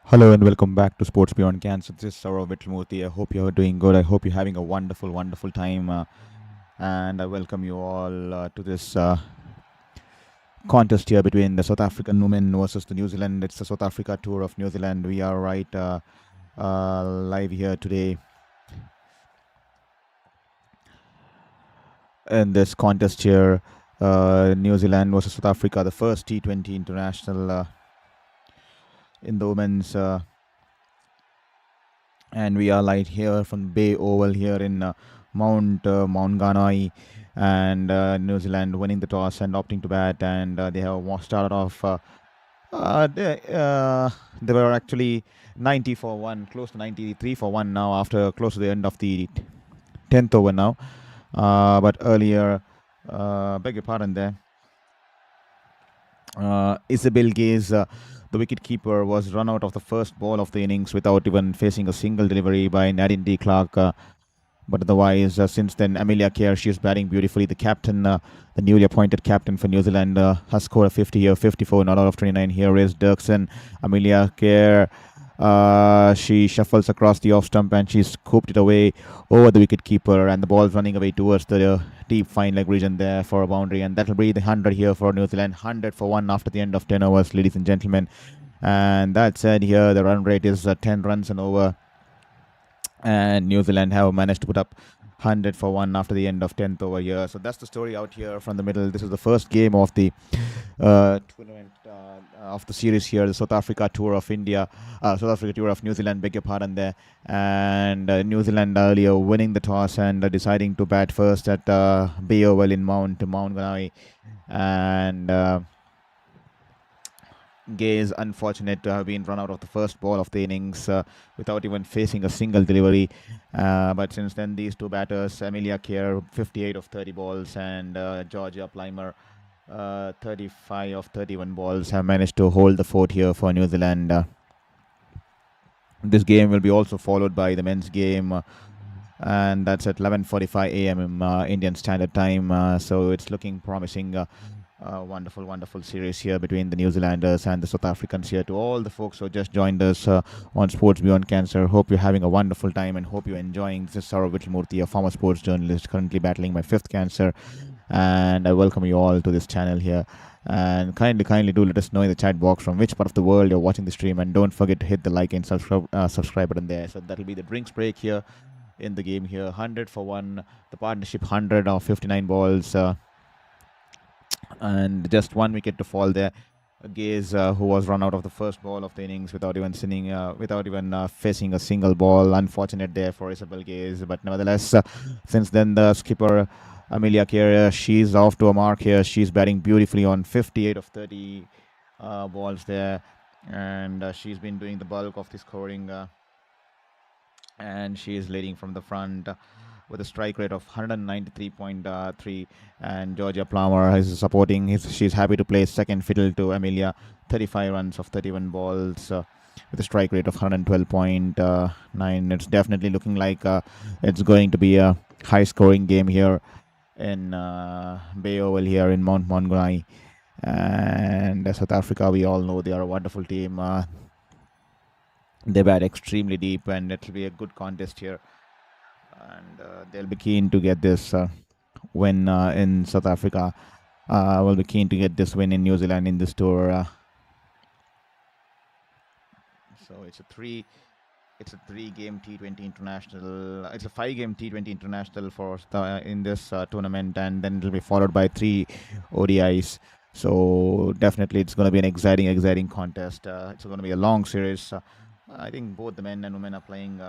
Hello and welcome back to Sports Beyond Cancer. This is Saurav Vitlamurthy. I hope you're doing good. I hope you're having a wonderful, wonderful time. And I welcome you all to this contest here between the South African women versus the New Zealand. It's the South Africa tour of New Zealand. We are live here today in this contest here. New Zealand versus South Africa, the first T20 international in the women's. And we are live here from Bay Oval here in Mount Maunganui, and New Zealand winning the toss and opting to bat, and they have started off. They were actually 90 for one, close to 93 for one now after close to the end of the 10th over now. But earlier, beg your pardon there. Isabel Gaze, the wicket-keeper, was run out of the first ball of the innings without even facing a single delivery by Nadine D. Clark. But otherwise, since then, Amelia Kerr, she is batting beautifully. The captain, the newly appointed captain for New Zealand, has scored a 50 here, 54, not out of 29. Here is Dirksen. Amelia Kerr, she shuffles across the off stump and she scooped it away over the wicket keeper, and the ball's running away towards the deep fine leg region there for a boundary, and that'll be the 100 here for New Zealand. 100 for one after the end of 10 overs, ladies and gentlemen. And that said, here the run rate is 10 runs and over, and New Zealand have managed to put up 100 for one after the end of 10th over here. So that's the story out here from the middle. This is the first game of the tournament of the series here, the South Africa tour of India, South Africa tour of New Zealand, beg your pardon there. And New Zealand earlier winning the toss and deciding to bat first at Bay Oval in Mount Maunganui. And Gay is unfortunate to have been run out of the first ball of the innings without even facing a single delivery. But since then, these two batters, Amelia Kerr, 58 of 30 balls, and Georgia Plimer, 35 of 31 balls, have managed to hold the fort here for New Zealand. This game will be also followed by the men's game, and that's at 11:45 a.m. Indian Standard Time. So it's looking promising. Wonderful, wonderful series here between the New Zealanders and the South Africans here. To all the folks who just joined us on Sports Beyond Cancer, hope you're having a wonderful time and hope you're enjoying. This is Saurav Vitlamurthy, a former sports journalist currently battling my fifth cancer, and I welcome you all to this channel here. And kindly do let us know in the chat box from which part of the world you're watching the stream, and don't forget to hit the like and subscribe button there. So that'll be the drinks break here in the game here. 100 for one, the partnership 100 of 59 balls. And just one wicket to fall there. Gaze, who was run out of the first ball of the innings without even facing a single ball. Unfortunate there for Isabel Gaze, but nevertheless, since then the skipper Amelia Kerr, she's off to a mark here. She's batting beautifully on 58 of 30 balls there, and she's been doing the bulk of the scoring, and she is leading from the front with a strike rate of 193.3, and Georgia Plummer is supporting. She's happy to play second fiddle to Amelia. 35 runs of 31 balls with a strike rate of 112.9. It's definitely looking like it's going to be a high-scoring game here in Bay Oval here in Mount Maunganui. And South Africa, we all know they are a wonderful team. They bat extremely deep, and it will be a good contest here. And they'll be keen to get this win in South Africa. Will be keen to get this win in New Zealand in this tour. So it's a three-game T20 international. It's a 5-game T20 international for in this tournament, and then it'll be followed by 3 ODIs. So definitely, it's going to be an exciting contest. It's going to be a long series. I think both the men and women are playing.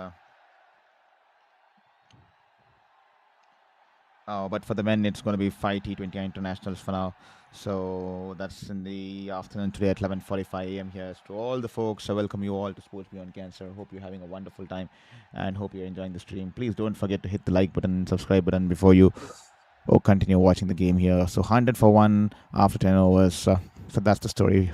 But for the men, it's going to be 5 T20I internationals for now. So that's in the afternoon today at 11:45 a.m. here. So to all the folks, I welcome you all to Sports Beyond Cancer. Hope you're having a wonderful time and hope you're enjoying the stream. Please don't forget to hit the like button and subscribe button before you continue watching the game here. So 100 for one after 10 overs. So that's the story.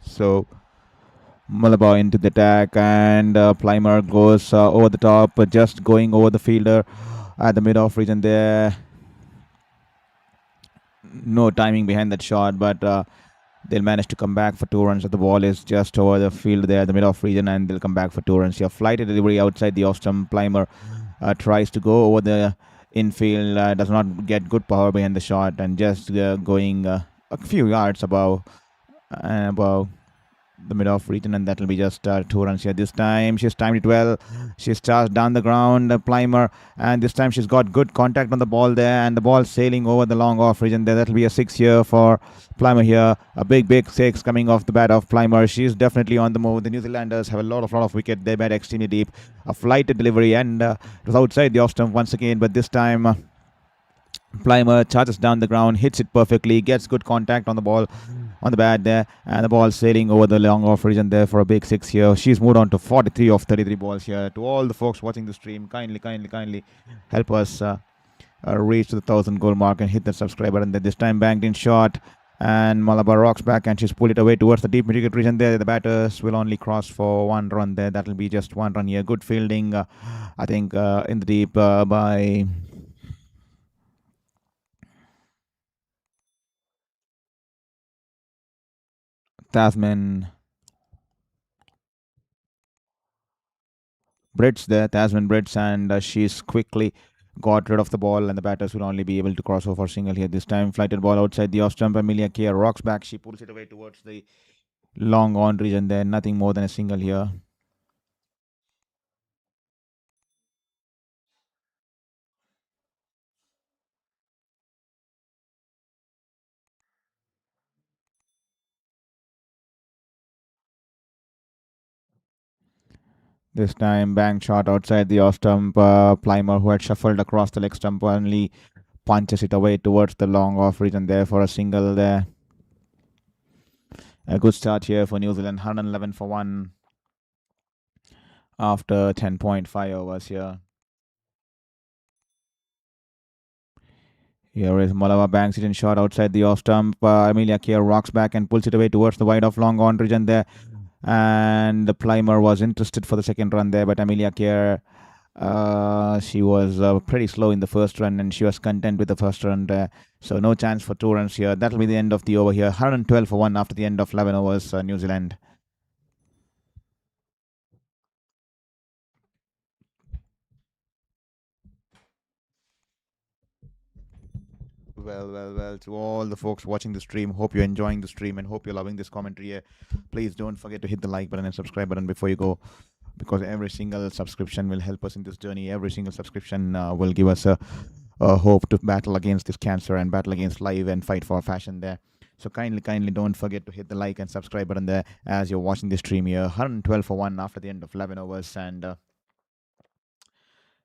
So Malabar into the attack, and Plimer goes over the top, just going over the fielder at the mid-off region there. No timing behind that shot, but they'll manage to come back for 2 runs. The ball is just over the field there, the mid-off region, and they'll come back for 2 runs here. Flighted delivery outside the off-stump. Plimer tries to go over the infield, does not get good power behind the shot, and just going a few yards above the mid-off region, and that'll be just 2 runs here. This time she's timed it well. She's charged down the ground, Plimer, and this time she's got good contact on the ball there, and the ball sailing over the long off region there. That'll be a 6 here for Plimer here. A big 6 coming off the bat of Plimer. She's definitely on the move. The New Zealanders have a lot of wicket. They bat extremely deep. A flighted delivery, and it was outside the off stump once again, but this time Plimer charges down the ground, hits it perfectly, gets good contact on the ball, on the bat there, and the ball sailing over the long off region there for a big 6 here. She's moved on to 43 of 33 balls here. To all the folks watching the stream, kindly help us reach to the 1,000 goal mark and hit the subscribe button. This time banked in shot, and Malabar rocks back, and she's pulled it away towards the deep mid-wicket region there. The batters will only cross for 1 run there. That'll be just 1 run here. Good fielding, I think, in the deep by Tasman Brits there, Tasman Brits, and she's quickly got rid of the ball, and the batters will only be able to cross over for single here. This time, flighted ball outside the off stump. Amelia Kerr rocks back. She pulls it away towards the long on region there. Nothing more than a single here. This time, bang shot outside the off stump. Plimer, who had shuffled across the leg stump, only punches it away towards the long off region there for a single there. A good start here for New Zealand. 111 for 1 after 10.5 overs here. Here is Malabar banks it in shot outside the off stump. Amelia Kerr rocks back and pulls it away towards the wide off long on region there. And the Plimer was interested for the second run there, but Amelia Kerr, she was pretty slow in the first run, and she was content with the first run there. So no chance for 2 runs here. That'll be the end of the over here. 112 for 1 after the end of 11 overs, New Zealand. Well, to all the folks watching the stream, hope you're enjoying the stream and hope you're loving this commentary here. Please don't forget to hit the like button and subscribe button before you go, because every single subscription will help us in this journey. Every single subscription will give us a hope to battle against this cancer and battle against life and fight for our fashion there. So kindly don't forget to hit the like and subscribe button there as you're watching this stream here. 112 for 1 after the end of 11 overs, and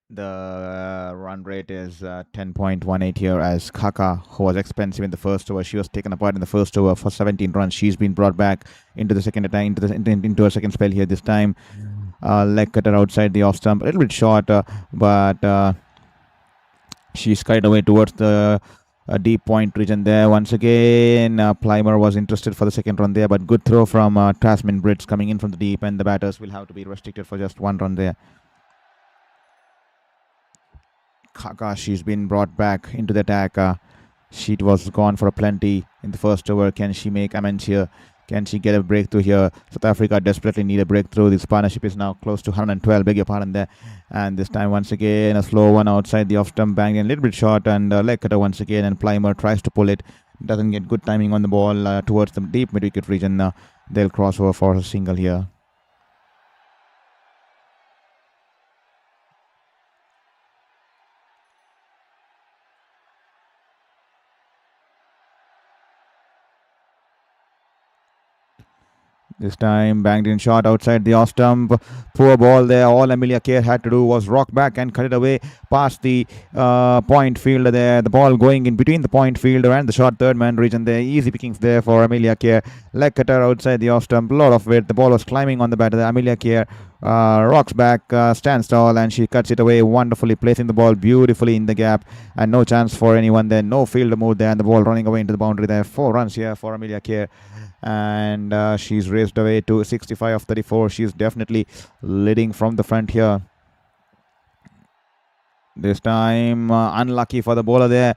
the run rate is 10.18 here, as Kaka, who was expensive in the first over, she was taken apart in the first over for 17 runs. She's been brought back into the second attack, into a second spell here. This time, leg cutter outside the off stump, a little bit short, but she's carried away towards the deep point region there. Once again, Plimer was interested for the second run there, but good throw from Tasman Brits coming in from the deep, and the batters will have to be restricted for just 1 run there. Kaka, she's been brought back into the attack. She was gone for a plenty in the first over. Can she make amends here? Can she get a breakthrough here? South Africa desperately need a breakthrough. This partnership is now close to 112. Beg your pardon there. And this time, once again, a slow one outside the off stump, banged in a little bit short, and leg cutter once again. And Plimer tries to pull it. Doesn't get good timing on the ball towards the deep mid-wicket region. They'll cross over for a single here. This time, banged in shot outside the off stump. Poor ball there. All Amelia Kerr had to do was rock back and cut it away past the point fielder there. The ball going in between the point fielder and the short third man region there. Easy pickings there for Amelia Kerr. Leg cutter outside the off stump. A lot of weight. The ball was climbing on the batter. Amelia Kerr rocks back, stands tall, and she cuts it away wonderfully, placing the ball beautifully in the gap, and no chance for anyone there, no field move there, and the ball running away into the boundary there. 4 runs here for Amelia Kerr, and she's raced away to 65 of 34. She's definitely leading from the front here. This time, unlucky for the bowler there.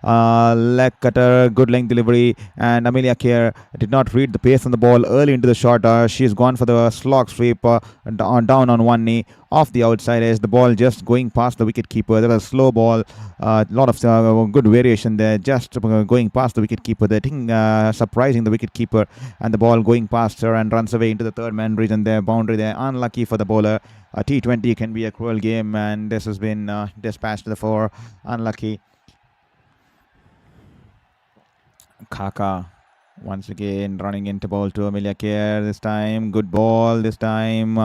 Leg cutter, good length delivery, and Amelia Kerr did not read the pace on the ball early into the shot. She's gone for the slog sweep down on one knee off the outside edge. The ball just going past the wicket keeper. There was a slow ball, a lot of good variation there, just going past the wicket keeper. The thing surprising the wicket keeper, and the ball going past her and runs away into the third man region there, boundary there. Unlucky for the bowler. T20 can be a cruel game, and this has been dispatched to the 4. Unlucky. Kaka once again running into ball to Amelia Kerr. This time, good ball. This time,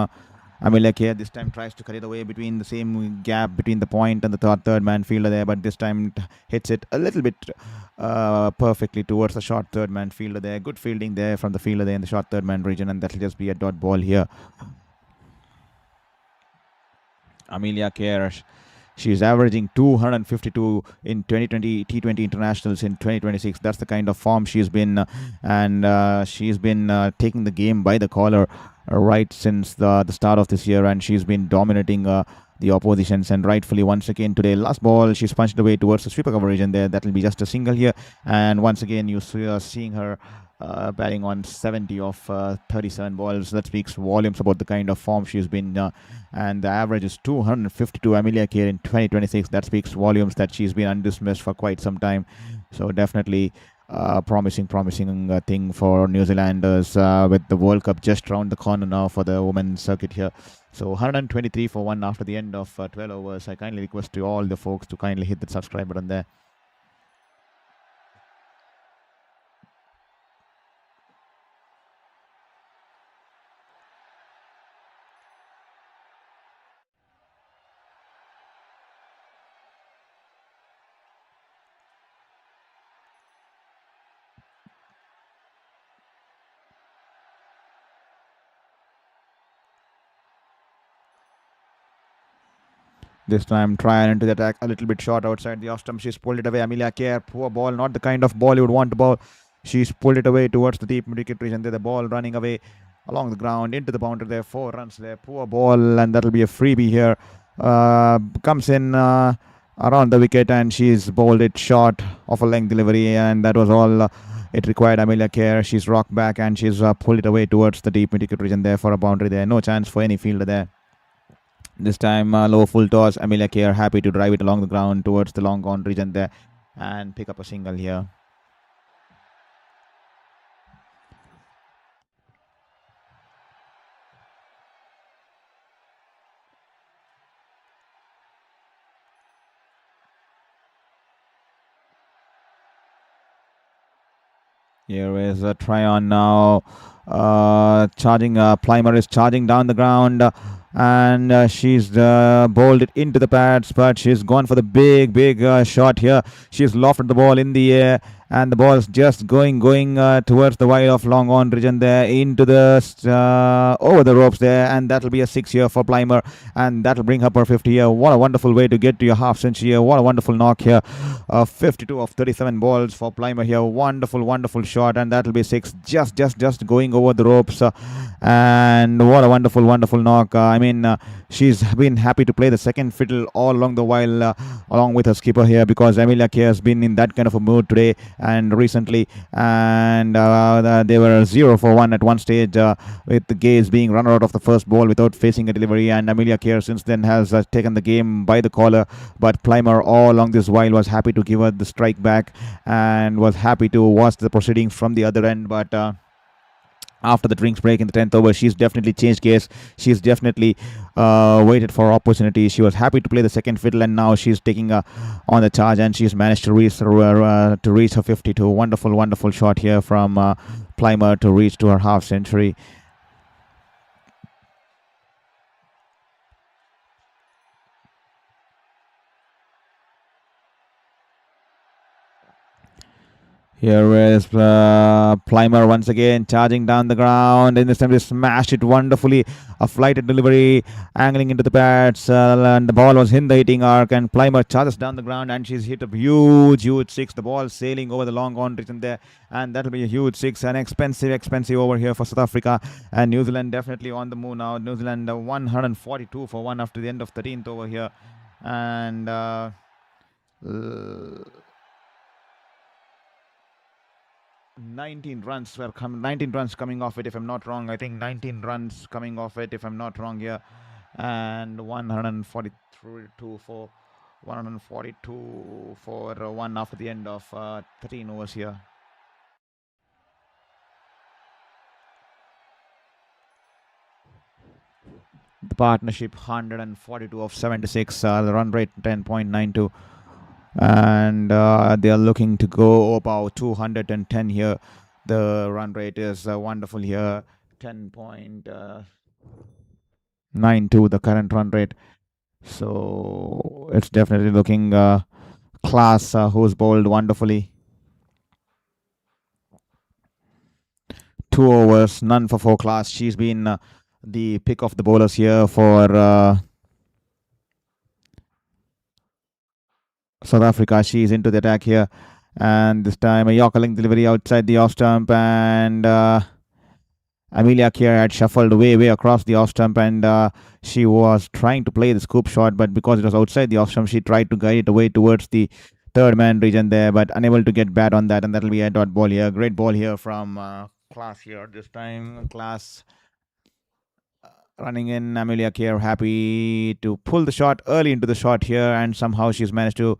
Amelia Kerr this time tries to cut it away between the same gap between the point and the third man fielder there, but this time hits it a little bit perfectly towards the short third man fielder there. Good fielding there from the fielder there in the short third man region, and that'll just be a dot ball here. Amelia Kerr, she's averaging 252 in 2020 T20 internationals in 2026. That's the kind of form she's been, and she's been taking the game by the collar right since the start of this year, and she's been dominating the oppositions, and rightfully once again today. Last ball, she's punched away towards the sweeper cover region there. That will be just a single here, and once again you are seeing her batting on 70 of 37 balls. That speaks volumes about the kind of form she's been, and the average is 252 Amelia Kerr in 2026. That speaks volumes that she's been undismissed for quite some time. So definitely promising thing for New Zealanders with the World Cup just around the corner now for the women's circuit here. So 123 for 1 after the end of 12 overs. I kindly request to all the folks to kindly hit the subscribe button there. This time, trying into the attack a little bit short outside the off stump. She's pulled it away. Amelia Kerr, poor ball, not the kind of ball you would want to bowl. She's pulled it away towards the deep mid-wicket region. There, the ball running away along the ground into the boundary there. 4 runs there. Poor ball, and that'll be a freebie here. Comes in around the wicket, and she's bowled it short of a length delivery, and that was all it required. Amelia Kerr, she's rocked back, and she's pulled it away towards the deep mid-wicket region there for a boundary there. No chance for any fielder there. This time, low full toss. Amelia Kerr happy to drive it along the ground towards the long gone region there and pick up a single here. Here is a try on now. Charging, Plimer is charging down the ground. And she's bowled it into the pads, but she's gone for the big shot here. She's lofted the ball in the air, and the ball's just going towards the wide of long on region there into the over the ropes there, and that'll be a 6 here for Plimer, and that'll bring up her 50 here. What a wonderful way to get to your half century here. What a wonderful knock here. 52 of 37 balls for Plimer here. Wonderful shot, and that'll be 6. Just going over the ropes, and what a wonderful knock. She's been happy to play the second fiddle all along the while, along with her skipper here, because Amelia Kerr has been in that kind of a mood today and recently, and they were 0 for 1 at one stage, with the Gaze being run out of the first ball without facing a delivery, and Amelia Kerr since then has taken the game by the collar, but Plimer all along this while was happy to give her the strike back and was happy to watch the proceedings from the other end, but after the drinks break in the 10th over, she's definitely changed gears. She's definitely waited for opportunity. She was happy to play the second fiddle, and now she's taking on the charge, and she's managed to reach her 52. Wonderful shot here from Plimer to reach to her half century. Here is Plimer once again charging down the ground. In this time, they smashed it wonderfully. A flighted delivery, angling into the pads, and the ball was in the hitting arc. And Plimer charges down the ground, and she's hit a huge six. The ball sailing over the long on region there, and that'll be a huge six. An expensive over here for South Africa. And New Zealand definitely on the move now. New Zealand 142 for 1 after the end of 13th over here, and. 19 runs were 19 runs coming off it, if I'm not wrong. I think 19 runs coming off it, if I'm not wrong here, and 142 for 1 after the end of 13 overs here. The partnership 142 of 76, the run rate 10.92. And they are looking to go about 210 here. The run rate is wonderful here, 10.92 the current run rate. So it's definitely looking class, who's bowled wonderfully. 2 overs, none for 4 class. She's been the pick of the bowlers here for South Africa. She's into the attack here, and this time a Yorker-link delivery outside the off stump, and Amelia Kerr had shuffled way across the off stump, and she was trying to play the scoop shot, but because it was outside the off stump, she tried to guide it away towards the third man region there, but unable to get bat on that, and that'll be a dot ball here. Great ball here from Class here. This time Class running in. Amelia Kerr happy to pull the shot early into the shot here, and somehow she's managed to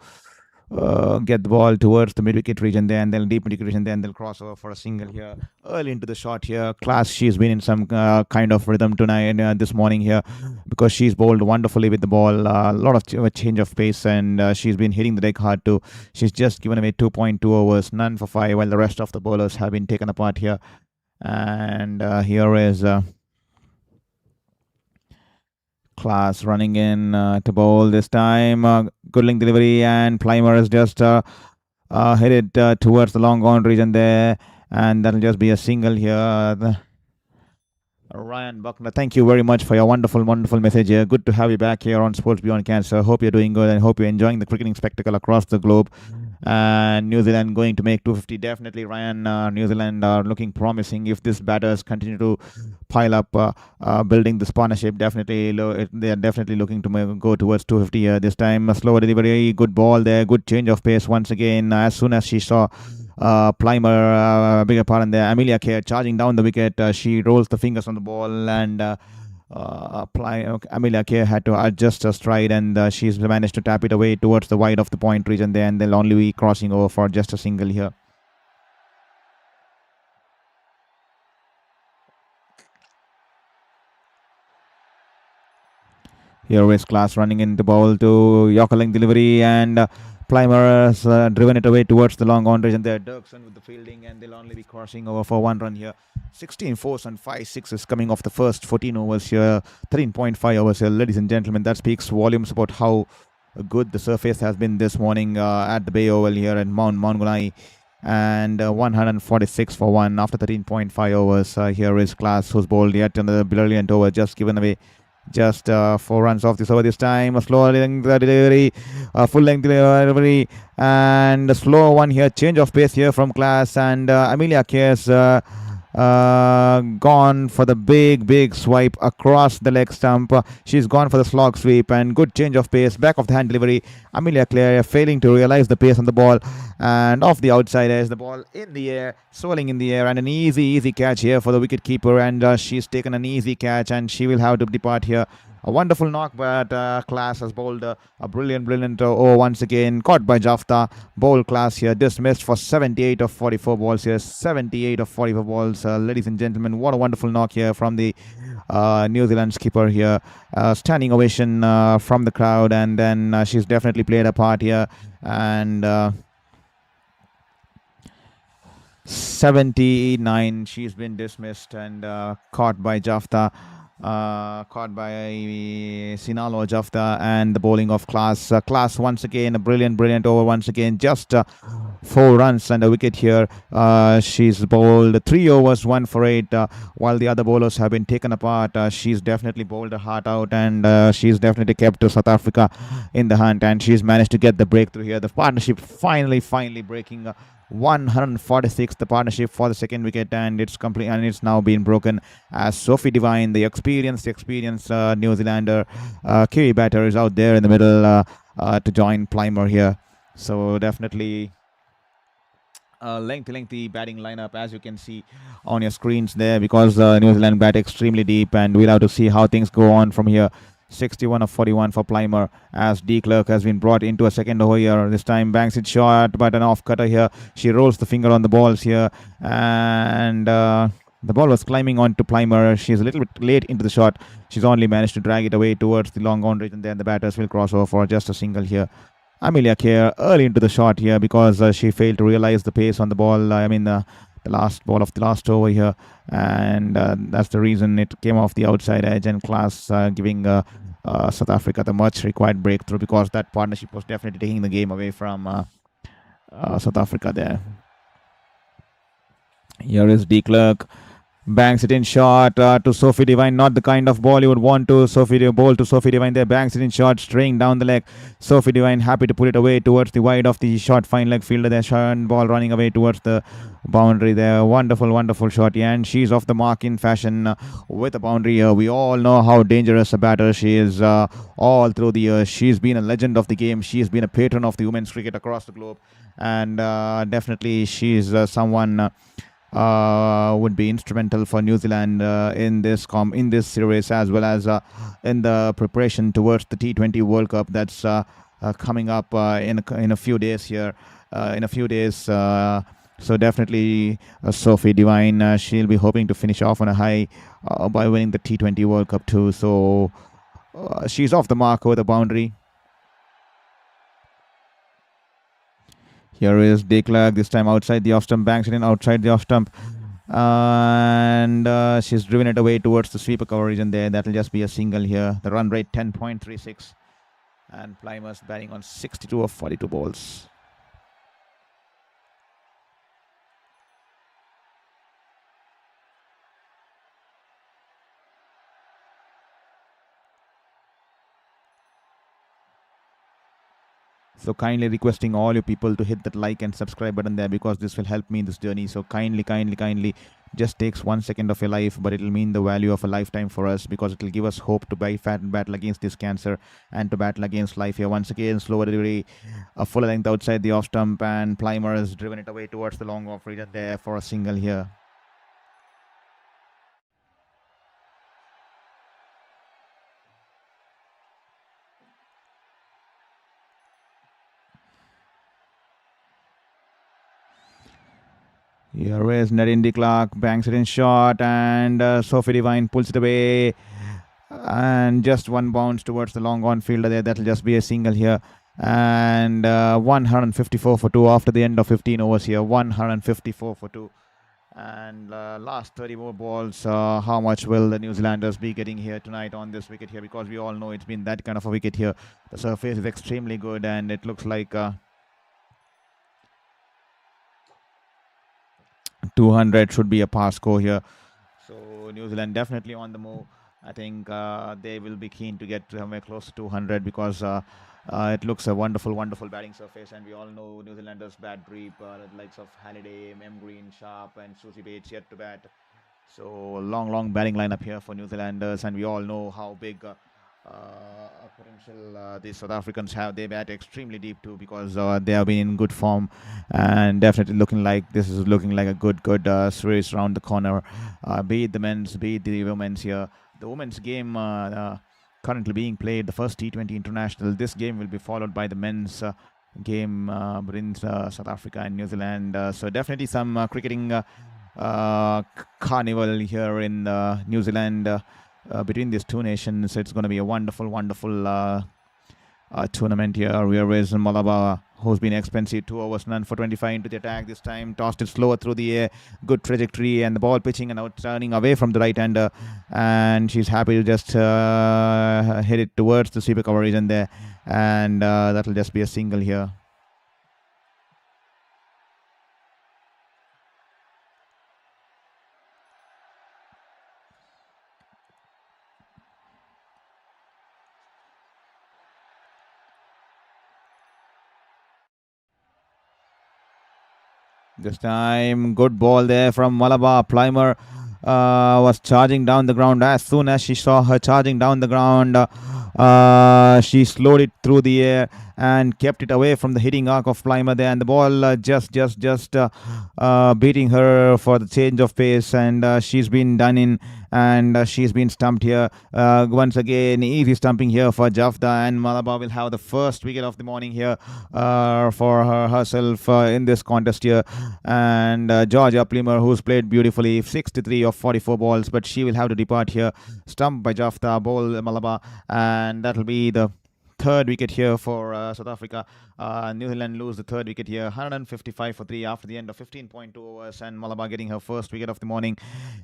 get the ball towards the mid-wicket region there, and then deep mid-wicket region there, and they'll cross over for a single here early into the shot here. Class, she's been in some kind of rhythm tonight, this morning here, because she's bowled wonderfully with the ball. A lot of change of pace, and she's been hitting the deck hard too. She's just given away 2.2 overs, none for 5, while the rest of the bowlers have been taken apart here. And here is Class running in to bowl this time. Good link delivery, and Plimer is just headed towards the long on region there, and that'll just be a single here. Ryan Buckner, thank you very much for your wonderful message here. Good to have you back here on Sports Beyond Cancer. Hope you're doing good, and hope you're enjoying the cricketing spectacle across the globe. And New Zealand going to make 250. Definitely, Ryan. New Zealand are looking promising if these batters continue to pile up, building this partnership. Definitely, they are definitely looking to go towards 250 this time. A slower delivery, good ball there, good change of pace once again. As soon as she saw Plimer, bigger pardon there, Amelia Kerr charging down the wicket, she rolls the fingers on the ball, and Amelia Kerr had to adjust her stride, and she's managed to tap it away towards the wide of the point region there, and they'll only be crossing over for just a single here. Here is Class running in the ball to Yorker-link delivery, and Plimer has driven it away towards the long on region there. Dirksen with the fielding, and they'll only be crossing over for 1 run here. 16 fours and 5 sixes coming off the first 14 overs here. 13.5 overs here, ladies and gentlemen. That speaks volumes about how good the surface has been this morning at the Bay Oval here at Mount Maunganui. And 146 for 1 after 13.5 overs. Here is Class, who's bowled yet another brilliant over, just given away. Just 4 runs off this over this time. A slow length delivery, full length delivery, and a slow one here. Change of pace here from Class, and Amelia Kerr's gone for the big swipe across the leg stump. She's gone for the slog sweep, and good change of pace. Back of the hand delivery. Amelia Kerr failing to realize the pace on the ball, and off the outside as the ball in the air, soaring in the air, and an easy catch here for the wicket keeper, and she's taken an easy catch, and she will have to depart here. A wonderful knock, but Class has bowled a brilliant over once again. Caught by Jafta. Bowl Class here. Dismissed for 78 of 44 balls here. 78 of 44 balls. Ladies and gentlemen, what a wonderful knock here from the New Zealand skipper here. Standing ovation from the crowd, and then she's definitely played a part here. And 79, she's been dismissed and caught by Jafta. Caught by Sinalo Jafta, and the bowling of Class. Class once again, a brilliant over once again. Just 4 runs and a wicket here. She's bowled 3 overs, 1 for 8, while the other bowlers have been taken apart. She's definitely bowled her heart out, and she's definitely kept South Africa in the hunt, and she's managed to get the breakthrough here. The partnership finally breaking 146, the partnership for the second wicket, and it's complete, and it's now been broken as Sophie Devine, the experienced New Zealander Kiwi batter, is out there in the middle to join Plimer here. So definitely lengthy batting lineup, as you can see on your screens there, because New Zealand bat extremely deep, and we'll have to see how things go on from here. 61 of 41 for Plimer, as De Klerk has been brought into a second over here. This time banks it short, but an off cutter here. She rolls the finger on the balls here, and the ball was climbing onto Plimer. She's a little bit late into the shot. She's only managed to drag it away towards the long on range, and then the batters will cross over for just a single here. Amelia Kerr early into the shot here, because she failed to realize the pace on the ball. The last ball of the last over here, and that's the reason it came off the outside edge, and class giving South Africa the much required breakthrough, because that partnership was definitely taking the game away from South Africa there. Here is De Klerk. Banks it in short to Sophie Devine. Not the kind of ball you would want to bowl to Sophie Devine there. Banks it in short, straying down the leg. Sophie Devine happy to put it away towards the wide of the short fine leg fielder there. Short ball running away towards the boundary there. Wonderful shot. Yeah, and she's off the mark in fashion with a boundary here. We all know how dangerous a batter she is all through the years. She's been a legend of the game. She's been a patron of the women's cricket across the globe, and definitely she's someone would be instrumental for New Zealand in this series, as well as in the preparation towards the T20 World Cup that's coming up in a few days here. So definitely Sophie Devine, she'll be hoping to finish off on a high by winning the T20 World Cup too. So she's off the mark with a boundary. Here is De Klerk, this time outside the off stump, banks it in outside the off stump. And she's driven it away towards the sweeper cover region there. That'll just be a single here. The run rate 10.36. And Plimer's batting on 62 of 42 balls. So kindly requesting all you people to hit that like and subscribe button there, because this will help me in this journey. So kindly just takes 1 second of your life, but it will mean the value of a lifetime for us, because it will give us hope to battle against this cancer and to battle against life here. Once again, slower delivery, a full length outside the off stump, and Plimer has driven it away towards the long off region there for a single here. Here is De Klerk, banks it in short, and Sophie Devine pulls it away, and just one bounce towards the long on fielder there. That'll just be a single here, and 154 for 2 after the end of 15 overs here. 154 for 2, and last 30 more balls. How much will the New Zealanders be getting here tonight on this wicket here? Because we all know it's been that kind of a wicket here. The surface is extremely good, and it looks like 200 should be a pass score here. So New Zealand definitely on the move. I think they will be keen to get somewhere close to 200, because it looks a wonderful batting surface, and we all know New Zealanders bat deep, the likes of Halliday, Mem Green, Sharp, and Suzie Bates yet to bat. So long batting lineup here for New Zealanders, and we all know how big potential the South Africans have. They bat extremely deep too, because they have been in good form, and definitely looking like a good series around the corner, be it the men's, be it the women's here. The women's game currently being played, the first T20 international. This game will be followed by the men's game between South Africa and New Zealand. So definitely some cricketing carnival here in New Zealand. Between these two nations, it's going to be a wonderful tournament here. Here is Malaba, who's been expensive. 2 overs, none for 25 into the attack. This time tossed it slower through the air. Good trajectory, and the ball pitching and out turning away from the right-hander. And she's happy to just hit it towards the sweeper cover region there. And that'll just be a single here. This time, good ball there from Malabar. Plimer was charging down the ground. As soon as she saw her charging down the ground, she slowed it through the air and kept it away from the hitting arc of Plimer there. And the ball just beating her for the change of pace. And she's been done in, and she's been stumped here. Once again, easy stumping here for Jafta, and Malabar will have the first wicket of the morning here for herself in this contest here. And Georgia Plimer, who's played beautifully, 63 of 44 balls, but she will have to depart here. Stumped by Jafta, bowl Malabar, and that'll be the third wicket here for South Africa. New Zealand lose the third wicket here, 155 for 3 after the end of 15.2 overs, and Malabar getting her first wicket of the morning.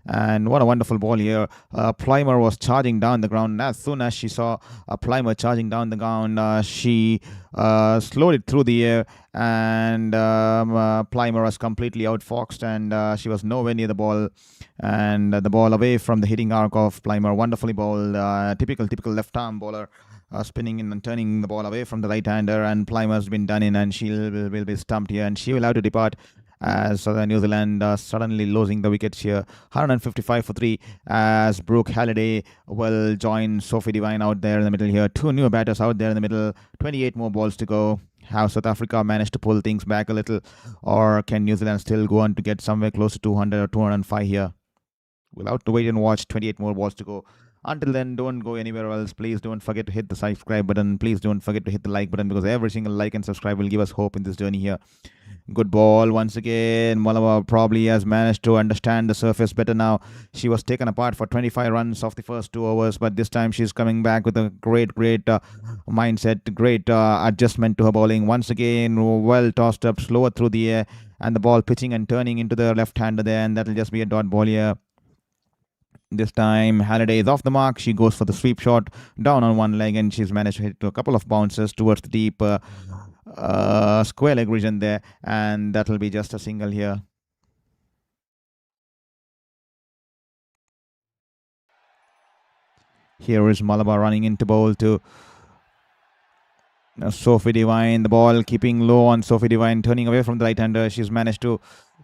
And what a wonderful ball here. Plimer was charging down the ground. As soon as she saw Plimer charging down the ground, she slowed it through the air, and Plimer was completely outfoxed, and she was nowhere near the ball. And the ball away from the hitting arc of Plimer, wonderfully bowled. Typical left-arm bowler. Spinning in and turning the ball away from the right-hander, and Plimer's been done in, and she will be stumped here, and she will have to depart as New Zealand suddenly losing the wickets here. 155 for 3 as Brooke Halliday will join Sophie Devine out there in the middle here. Two new batters out there in the middle. 28 more balls to go. Have South Africa managed to pull things back a little, or can New Zealand still go on to get somewhere close to 200 or 205 here? We'll have to wait and watch. 28 more balls to go. Until then, don't go anywhere else. Please don't forget to hit the subscribe button. Please don't forget to hit the like button, because every single like and subscribe will give us hope in this journey here. Good ball once again. Malabar probably has managed to understand the surface better now. She was taken apart for 25 runs off the first 2 overs, but this time she's coming back with a great mindset, great adjustment to her bowling. Once again, well tossed up, slower through the air, and the ball pitching and turning into the left-hander there, and that'll just be a dot ball here. This time, Halliday is off the mark. She goes for the sweep shot down on one leg, and she's managed to hit a couple of bounces towards the deep square leg region there, and that'll be just a single here. Here is Malabar running into bowl to Sophie Devine. The ball keeping low on Sophie Devine, turning away from the right-hander. She's managed to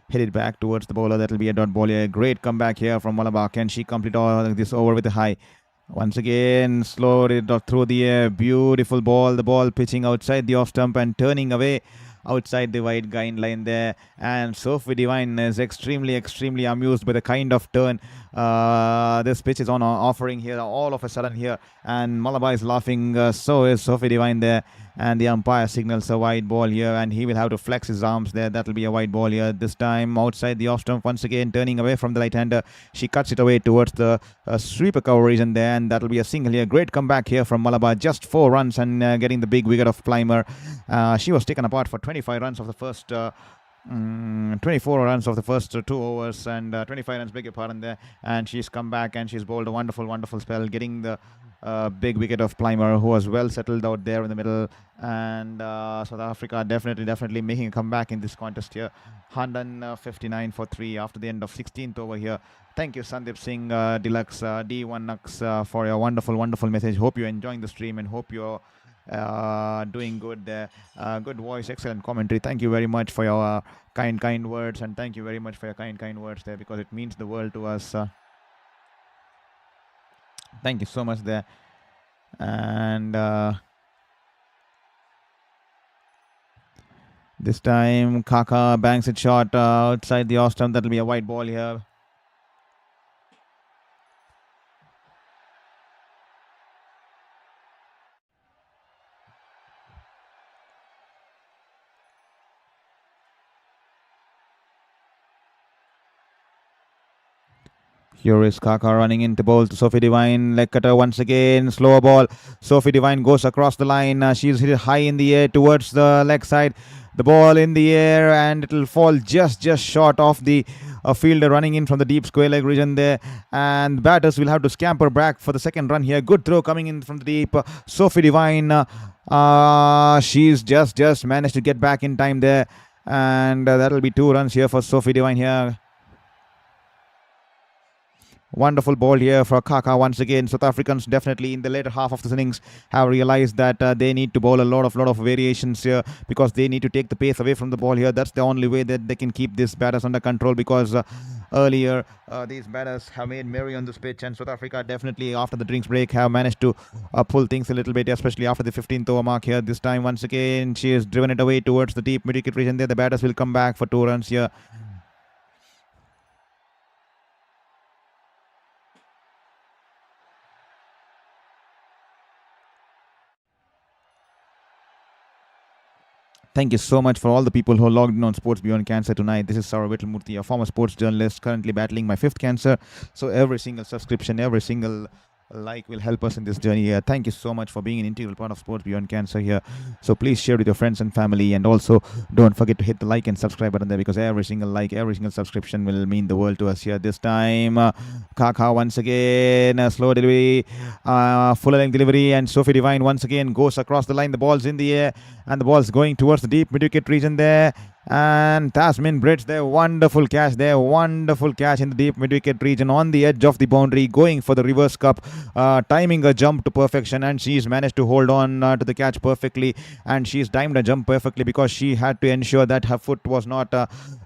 hit it back towards the bowler. That'll be a dot ball here. Great comeback here from Malabar. Can she complete all this over with a high? Once again, slowed it through the air. Beautiful ball. The ball pitching outside the off stump and turning away outside the wide line there. And Sophie Devine is extremely amused by the kind of turn this pitch is on offering here all of a sudden here. And Malabar is laughing. So is Sophie Devine there. And the umpire signals a wide ball here, and he will have to flex his arms there. That'll be a wide ball here. This time outside the off stump, once again turning away from the right-hander. She cuts it away towards the sweeper cover region there, and that'll be a single here. Great comeback here from Malabar. Just 4 runs and getting the big wicket of Plimer. She was taken apart for 25 runs of the first 24 runs of the first 2 overs, and 25 runs, beg your pardon there. And she's come back and she's bowled a wonderful spell, getting the big wicket of Plimer, who was well settled out there in the middle. And South Africa definitely making a comeback in this contest here. 159 for 3 after the end of 16th over here. Thank you, Sandeep Singh Deluxe D1 Nux, for your wonderful message. Hope you're enjoying the stream, and hope you're doing good there. Good voice, excellent commentary. Thank you very much for your kind words, and thank you very much for your kind words there, because it means the world to us. Thank you so much there. And this time Kaka banks it short outside the off stump. That'll be a white ball here. Here is Kaka running into bowl to Sophie Devine. Leg cutter once again. Slower ball. Sophie Devine goes across the line. She's hit it high in the air towards the leg side. The ball in the air, and it will fall just short off the fielder running in from the deep square leg region there. And batters will have to scamper back for the second run here. Good throw coming in from the deep. Sophie Devine, she's just managed to get back in time there. And that'll be 2 runs here for Sophie Devine here. Wonderful ball here for Kaka once again. South Africans definitely in the later half of the innings have realized that they need to bowl a lot of variations here because they need to take the pace away from the ball here. That's the only way that they can keep these batters under control because earlier these batters have made merry on this pitch, and South Africa definitely after the drinks break have managed to pull things a little bit, especially after the 15th over mark here. This time once again she has driven it away towards the deep mid-wicket region there. The batters will come back for 2 runs here. Thank you so much for all the people who logged in on Sports Beyond Cancer tonight. This is Saurav Vittalmurthy, a former sports journalist currently battling my fifth cancer. So every single subscription, every single like will help us in this journey here. Thank you so much for being an integral part of Sports Beyond Cancer here. So please share with your friends and family, and also don't forget to hit the like and subscribe button there because every single like, every single subscription will mean the world to us here. This time, Kaka once again, slow delivery, full length delivery, and Sophie Devine once again goes across the line. The ball's in the air, and the ball's going towards the deep mid-wicket region there. And Tasmin Bridge there, wonderful catch there, wonderful catch in the deep mid-wicket region on the edge of the boundary, going for the reverse cup, timing a jump to perfection, and she's managed to hold on to the catch perfectly, and she's timed a jump perfectly because she had to ensure that her foot was not,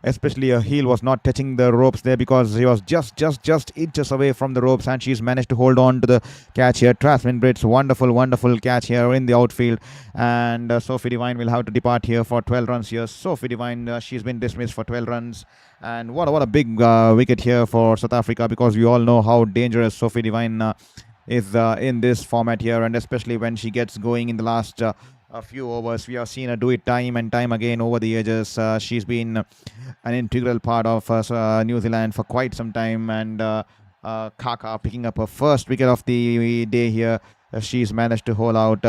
especially her heel was not touching the ropes there because she was just inches away from the ropes, and she's managed to hold on to the catch here. Tasmin Bridge, wonderful catch here in the outfield, and Sophie Devine will have to depart here for 12 runs here. Sophie Devine, she's been dismissed for 12 runs, and what a big wicket here for South Africa because we all know how dangerous Sophie Devine is in this format here, and especially when she gets going in the last a few overs. We have seen her do it time and time again over the ages. She's been an integral part of New Zealand for quite some time, and Kaka picking up her first wicket of the day here. She's managed to hold out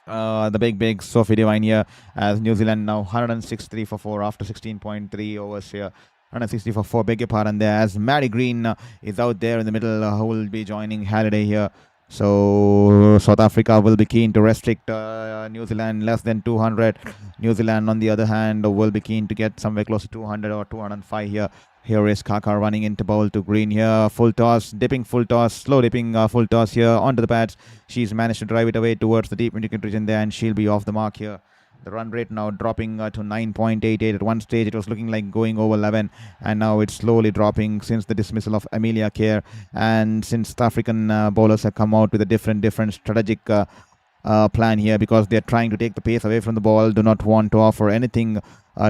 the big Sophie Devine here as New Zealand now 163 for 4 after 16.3 overs here. 160 for 4, beg your pardon there, as Maddie Green is out there in the middle, who will be joining Halliday here. So South Africa will be keen to restrict New Zealand less than 200. New Zealand, on the other hand, will be keen to get somewhere close to 200 or 205 here. Here is Kaka running into bowl to Green here. Full toss, dipping full toss, slow dipping full toss here onto the pads. She's managed to drive it away towards the deep mid-wicket region there, and she'll be off the mark here. The run rate now dropping to 9.88. At one stage, it was looking like going over 11, and now it's slowly dropping since the dismissal of Amelia Kerr, and since South African bowlers have come out with a different strategic plan here because they're trying to take the pace away from the ball, do not want to offer anything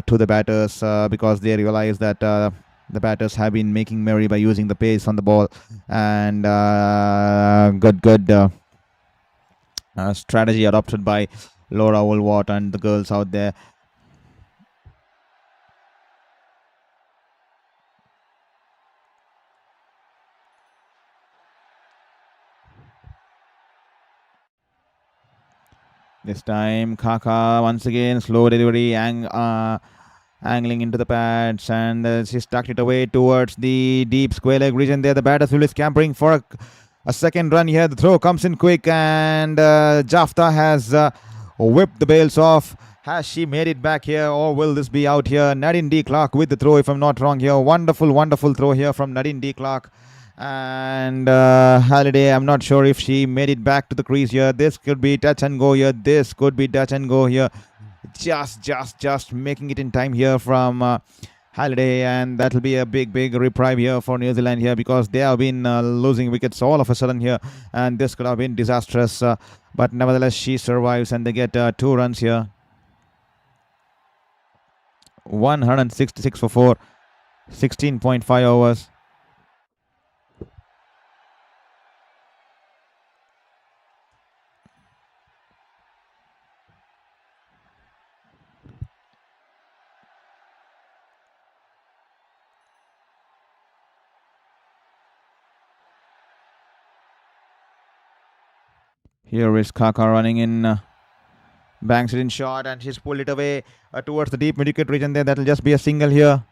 to the batters because they realize that the batters have been making merry by using the pace on the ball, and good strategy adopted by Laura Wolvaardt and the girls out there. This time Kaka once again, slow delivery, angling into the pads, and she stuck it away towards the deep square leg region there. The batters will be scampering for a second run here. The throw comes in quick, and Jafta has whipped the bails off. Has she made it back here, or will this be out here? Nadine D. Clark with the throw, if I'm not wrong here. Wonderful throw here from Nadine D. Clark. And Halliday, I'm not sure if she made it back to the crease here. This could be touch and go here. This could be touch and go here. Just making it in time here from Halliday, and that'll be a big reprieve here for New Zealand here because they have been losing wickets all of a sudden here, and this could have been disastrous. But nevertheless, she survives, and they get 2 runs here. 166 for 4, 16.5 overs. Here is Kaka running in, banks it in short, and she's pulled it away towards the deep mid-wicket region there. That'll just be a single here.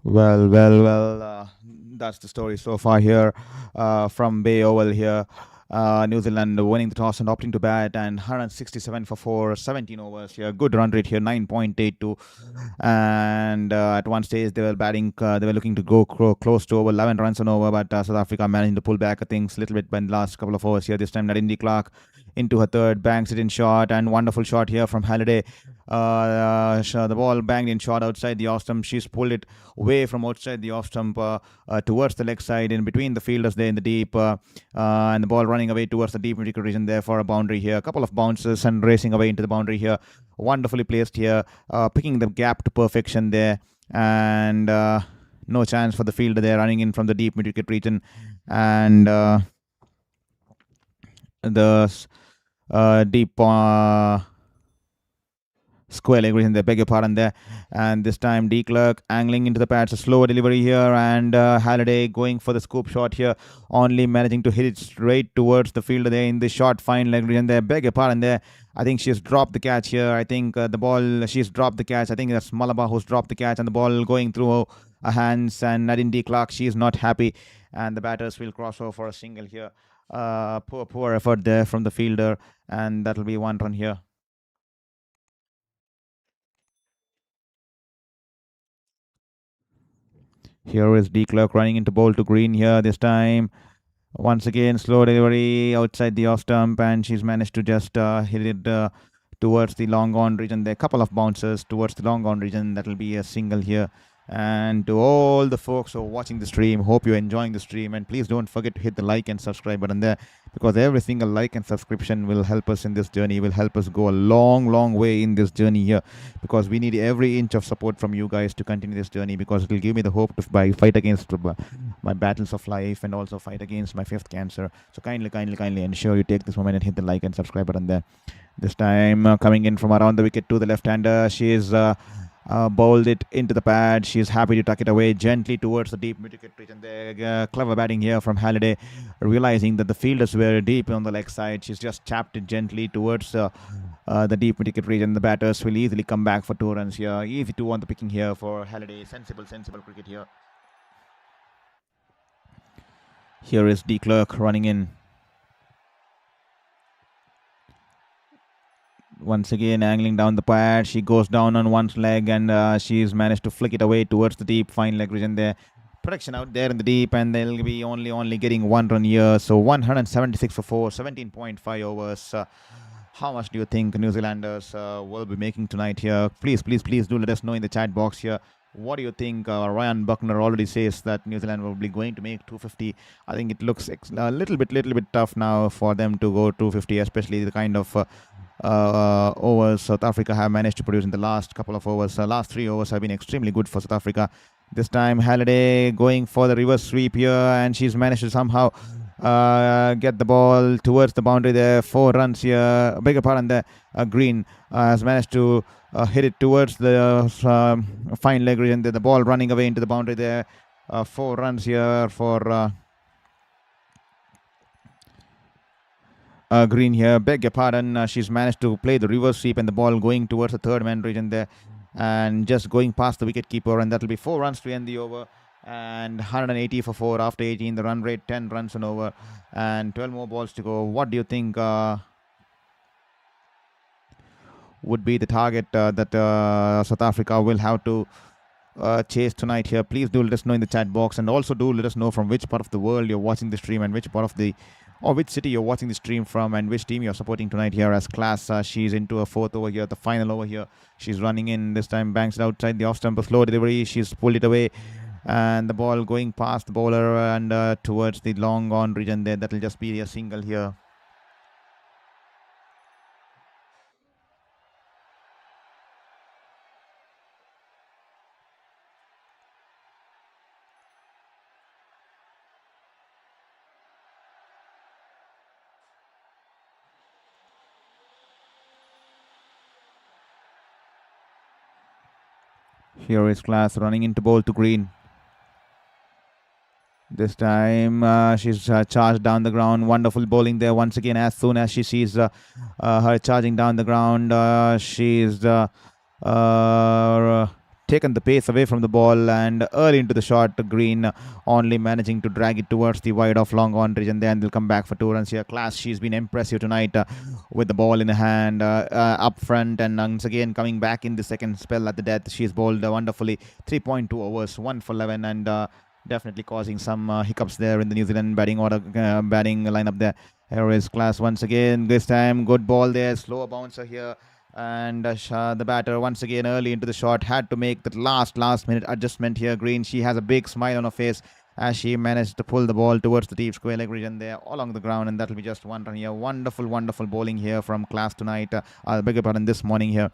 Well. That's the story so far here from Bay Oval here. New Zealand winning the toss and opting to bat, and 167 for 4, 17 overs here. Good run rate here, 9.82. And at one stage they were batting, they were looking to go close to over 11 runs on over, but South Africa managed to pull back things a little bit in the last couple of overs here. This time, Narindi Clark into her third, banks it in short, and wonderful shot here from Halliday. The ball banged in short outside the off stump. She's pulled it away from outside the off stump towards the leg side, in between the fielders there in the deep, and the ball running away towards the deep mid-wicket region there for a boundary here. A couple of bounces and racing away into the boundary here. Wonderfully placed here, picking the gap to perfection there, and no chance for the fielder there, running in from the deep mid-wicket region, and the deep square leg region there, beg your pardon there. And this time D Clerk angling into the pads, a slower delivery here, and Halliday going for the scoop shot here, only managing to hit it straight towards the fielder there in the short fine leg region there, beg your pardon there. I think she's dropped the catch here. I think the ball, she's dropped the catch. I think that's Malabar who's dropped the catch, and the ball going through her hands, and Nadine D Clark, she is not happy, and the batters will cross over for a single here. Poor effort there from the fielder, and that'll be one run here. Here is D Clerk running into bowl to green here this time. Once again, slow delivery outside the off stump, and she's managed to just hit it towards the long on region. There are a couple of bounces towards the long on region. That'll be a single here. And to all the folks who are watching the stream, hope you're enjoying the stream, and please don't forget to hit the like and subscribe button there, because every single like and subscription will help us in this journey, will help us go a long way in this journey here, because we need every inch of support from you guys to continue this journey, because it will give me the hope to fight against my battles of life, and also fight against my fifth cancer. So kindly ensure you take this moment and hit the like and subscribe button there. This time coming in from around the wicket to the left-hander, she is bowled it into the pad. She's happy to tuck it away gently towards the deep mid-wicket region there. Clever batting here from Halliday, realizing that the fielders were deep on the leg side. She's just tapped it gently towards the deep mid-wicket region. The batters will easily come back for 2 runs here. Easy 2 on the picking here for Halliday. Sensible cricket here. Here is D Clerk running in. Once again angling down the pad. She goes down on one leg, and she's managed to flick it away towards the deep fine leg region there. Protection out there in the deep, and they'll be only getting 1 run here. So 176 for 4, 17.5 overs. How much do you think New Zealanders will be making tonight here? Please do let us know in the chat box here. What do you think? Ryan Buckner already says that New Zealand will be going to make 250. I think it looks a little bit tough now for them to go 250, especially the kind of overs South Africa have managed to produce in the last couple of overs. Last 3 overs have been extremely good for South Africa. This time Halliday going for the reverse sweep here, and she's managed to somehow get the ball towards the boundary there. 4 runs here. Beg your pardon there. Green has managed to hit it towards the fine leg region. The ball running away into the boundary there. 4 runs here for Green here. Beg your pardon. She's managed to play the reverse sweep, and the ball going towards the third man region there, and just going past the wicket keeper, and that'll be 4 runs to end the over. And 180 for 4 after 18. The run rate 10 runs an over, and 12 more balls to go. What do you think would be the target that South Africa will have to chase tonight here? Please do let us know in the chat box, and also do let us know from which part of the world you're watching the stream, and which part of the which city you're watching the stream from, and which team you're supporting tonight here. As Class, she's into a 4th over here, the final over here. She's running in this time, banks it outside the off stump, a slow delivery. She's pulled it away, and the ball going past the bowler and towards the long on region there. That'll just be a single here. Here is Class running into bowl to green. This time she's charged down the ground. Wonderful bowling there once again. As soon as she sees her charging down the ground, she's taken the pace away from the ball and early into the shot. Green only managing to drag it towards the wide off long on region there, and they'll come back for 2 runs here. Class, she's been impressive tonight with the ball in her hand up front, and once again coming back in the second spell at the death. She's bowled wonderfully. 3.2 overs, 1 for 11, and definitely causing some hiccups there in the New Zealand batting order, batting lineup there. Here is Class once again. This time, good ball there. Slower bouncer here. And the batter once again early into the shot had to make that last minute adjustment here. Green, she has a big smile on her face as she managed to pull the ball towards the deep square leg region there along the ground, and that will be just 1 run here. Wonderful bowling here from Class tonight. I beg your pardon, this morning here.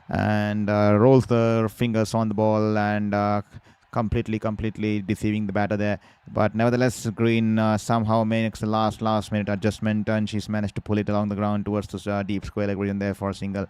And rolls the fingers on the ball and completely deceiving the batter there. But nevertheless, Green somehow makes the last minute adjustment, and she's managed to pull it along the ground towards the deep square leg region there for a single.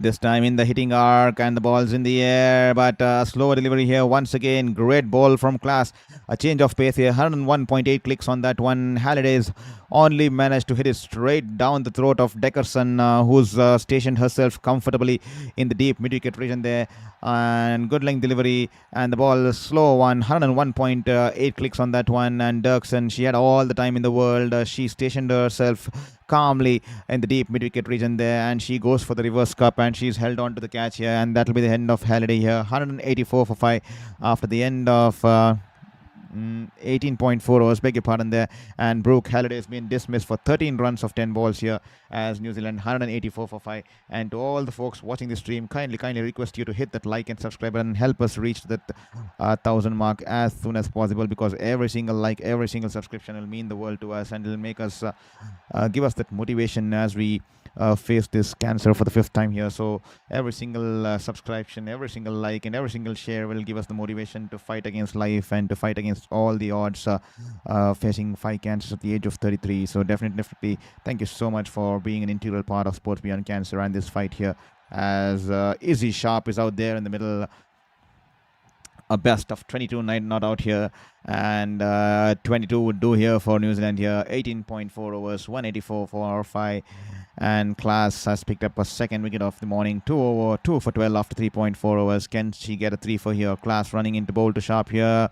This time in the hitting arc, and the ball's in the air, but slower delivery here once again. Great ball from Class. A change of pace here. 101.8 clicks on that one. Halliday's only managed to hit it straight down the throat of Deckerson, who's stationed herself comfortably in the deep mid-wicket region there. And good length delivery, and the ball slow one. 101.8 clicks on that one. And Dirksen, she had all the time in the world. She stationed herself calmly in the deep mid-wicket region there, and she goes for the reverse cup, and she's held on to the catch here, and that will be the end of Halliday here. 184 for 5 after the end of 18.4 overs, beg your pardon there. And Brooke Halliday has been dismissed for 13 runs of 10 balls here as New Zealand 184 for 5. And to all the folks watching the stream, kindly request you to hit that like and subscribe and help us reach that 1,000 mark as soon as possible, because every single like, every single subscription will mean the world to us, and will make us give us that motivation as we face this cancer for the 5th time here. So every single subscription, every single like, and every single share will give us the motivation to fight against life and to fight against all the odds facing 5 cancers at the age of 33. So definitely thank you so much for being an integral part of Sports Beyond Cancer and this fight here, as Izzy Sharp is out there in the middle. A best of 22 not out here, and 22 would do here for New Zealand here. 18.4 overs, 184 for 5. And Class has picked up a second wicket of the morning. 2 for 12 after 3.4 overs. Can she get a 3 for here? Class running into bowl to Sharp here.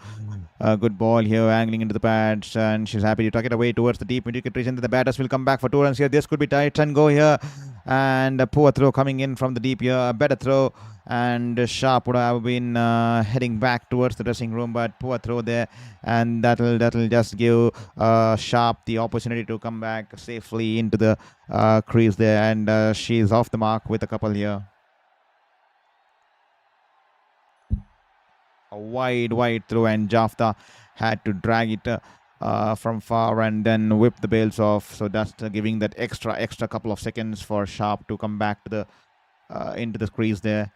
A good ball here, angling into the pads, and she's happy to tuck it away towards the deep mid-wicket region. The batters will come back for 2 runs here. This could be tight and go here, and a poor throw coming in from the deep here. A better throw, and Sharp would have been heading back towards the dressing room, but poor throw there, and that'll just give Sharp the opportunity to come back safely into the crease there, and she's off the mark with a couple here. A wide throw, and Jafta had to drag it from far and then whip the bails off. So that's giving that extra couple of seconds for Sharp to come back to the into the crease there.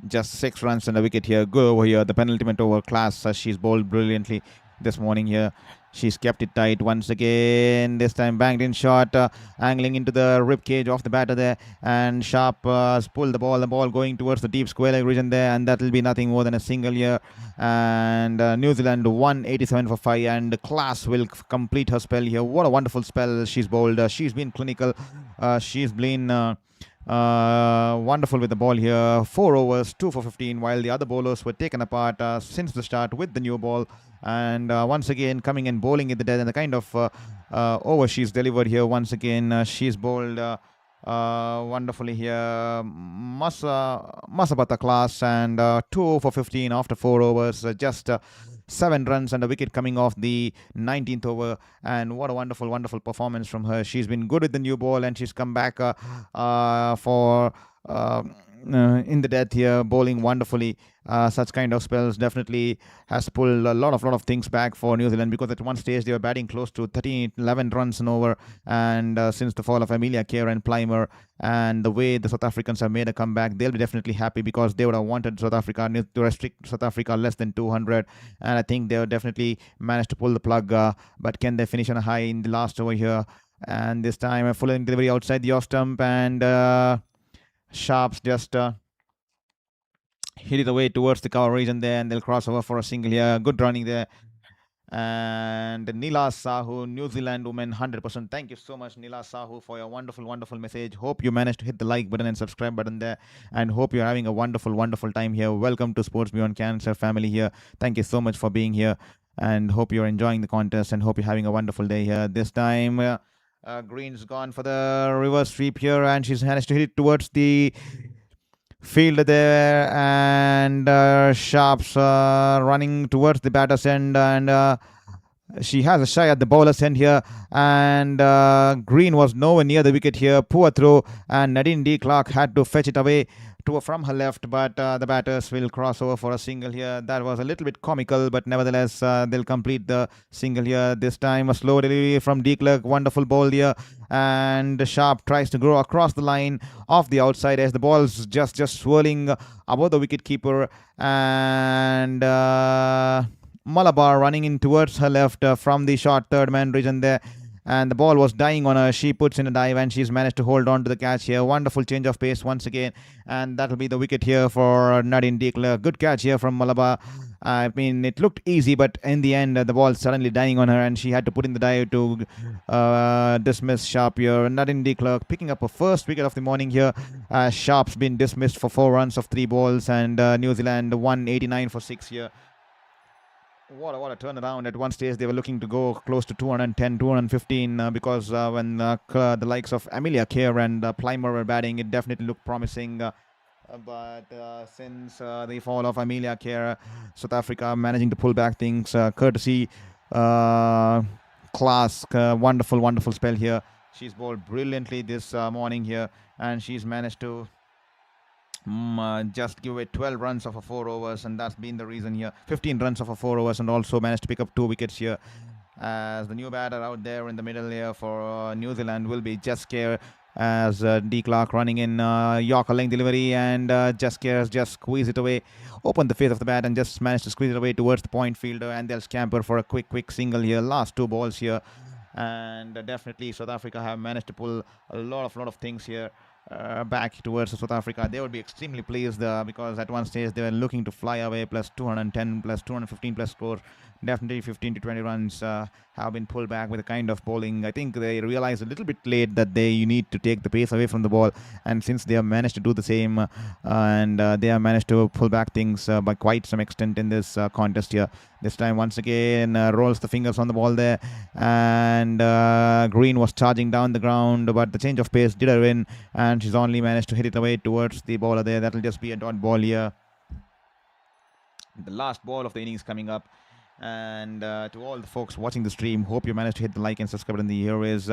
Just 6 runs and a wicket here. Good over here. The penultimate over. Class, she's bowled brilliantly this morning here. She's kept it tight once again. This time banged in shot, angling into the rib cage of the batter there. And Sharp has pulled the ball going towards the deep square leg region there. And that will be nothing more than a single here. And New Zealand 187 for 5. And Class will complete her spell here. What a wonderful spell she's bowled. She's been clinical. She's been wonderful with the ball here. 4 overs, 2 for 15, while the other bowlers were taken apart since the start with the new ball. And once again coming and bowling in the dead, and the kind of over she's delivered here. Once again she's bowled wonderfully here. Masabata Class, and 2 for 15 after 4 overs. Just 7 runs and a wicket coming off the 19th over, and what a wonderful performance from her. She's been good with the new ball, and she's come back for in the death here, bowling wonderfully. Such kind of spells definitely has pulled a lot of things back for New Zealand, because at one stage they were batting close to 11 runs and over, and since the fall of Amelia Kerr and Plimer, and the way the South Africans have made a comeback, they'll be definitely happy, because they would have wanted South Africa to restrict South Africa less than 200, and I think they'll definitely managed to pull the plug, but can they finish on a high in the last over here? And this time a full delivery outside the off stump, and Sharps just hit it away towards the cover region there, and they'll cross over for a single here. Good running there, and and Nila Sahu, New Zealand women, 100%. Thank you so much, Nila Sahu, for your wonderful, wonderful message. Hope you managed to hit the like button and subscribe button there, and hope you're having a wonderful, wonderful time here. Welcome to Sports Beyond Cancer family here. Thank you so much for being here, and hope you're enjoying the contest, and hope you're having a wonderful day here. This time, Green's gone for the reverse sweep here, and she's managed to hit it towards the field there, and Sharps running towards the batter's end, and she has a shy at the bowler's end here, and Green was nowhere near the wicket here. Poor throw, and Nadine D. Clark had to fetch it away from her left, but the batters will cross over for a single here. That was a little bit comical, but nevertheless they'll complete the single here. This time a slow delivery from D. Clark, wonderful ball here, and Sharp tries to go across the line off the outside as the ball's just swirling above the wicket keeper, and Malabar running in towards her left from the short third man region there, and the ball was dying on her. She puts in a dive, and she's managed to hold on to the catch here. Wonderful change of pace once again, and that'll be the wicket here for Nadine Dekler. Good catch here from Malabar. I mean, it looked easy, but in the end, the ball suddenly dying on her, and she had to put in the dive to dismiss Sharp here. Nadine Dekler picking up her first wicket of the morning here. Sharp's been dismissed for 4 runs of 3 balls, and New Zealand 189 for 6 here. What a turnaround. At one stage they were looking to go close to 210, 215 because when the likes of Amelia Kerr and Plimer were batting, it definitely looked promising. But since the fall of Amelia Kerr, South Africa managing to pull back things, courtesy Class, wonderful spell here. She's bowled brilliantly this morning here, and she's managed to just give away 12 runs of her 4 overs, and that's been the reason here. 15 runs of her 4 overs, and also managed to pick up 2 wickets here. As the new batter out there in the middle here for New Zealand will be Jasker, as D. Clark running in Yorker length delivery, and Jasker just squeeze it away, open the face of the bat, and just managed to squeeze it away towards the point fielder, and they'll scamper for a quick single here. Last 2 balls here, and definitely South Africa have managed to pull a lot of things here back towards South Africa. They would be extremely pleased because at one stage they were looking to fly away, plus 210, plus 215 plus score. Definitely 15 to 20 runs have been pulled back with a kind of bowling. I think they realized a little bit late that you need to take the pace away from the ball, and since they have managed to do the same, and they have managed to pull back things by quite some extent in this contest here. This time once again rolls the fingers on the ball there, and Green was charging down the ground, but the change of pace did her win, and she's only managed to hit it away towards the bowler there. That'll just be a dot ball here. The last ball of the innings coming up. And to all the folks watching the stream, hope you managed to hit the like and subscribe button. Here is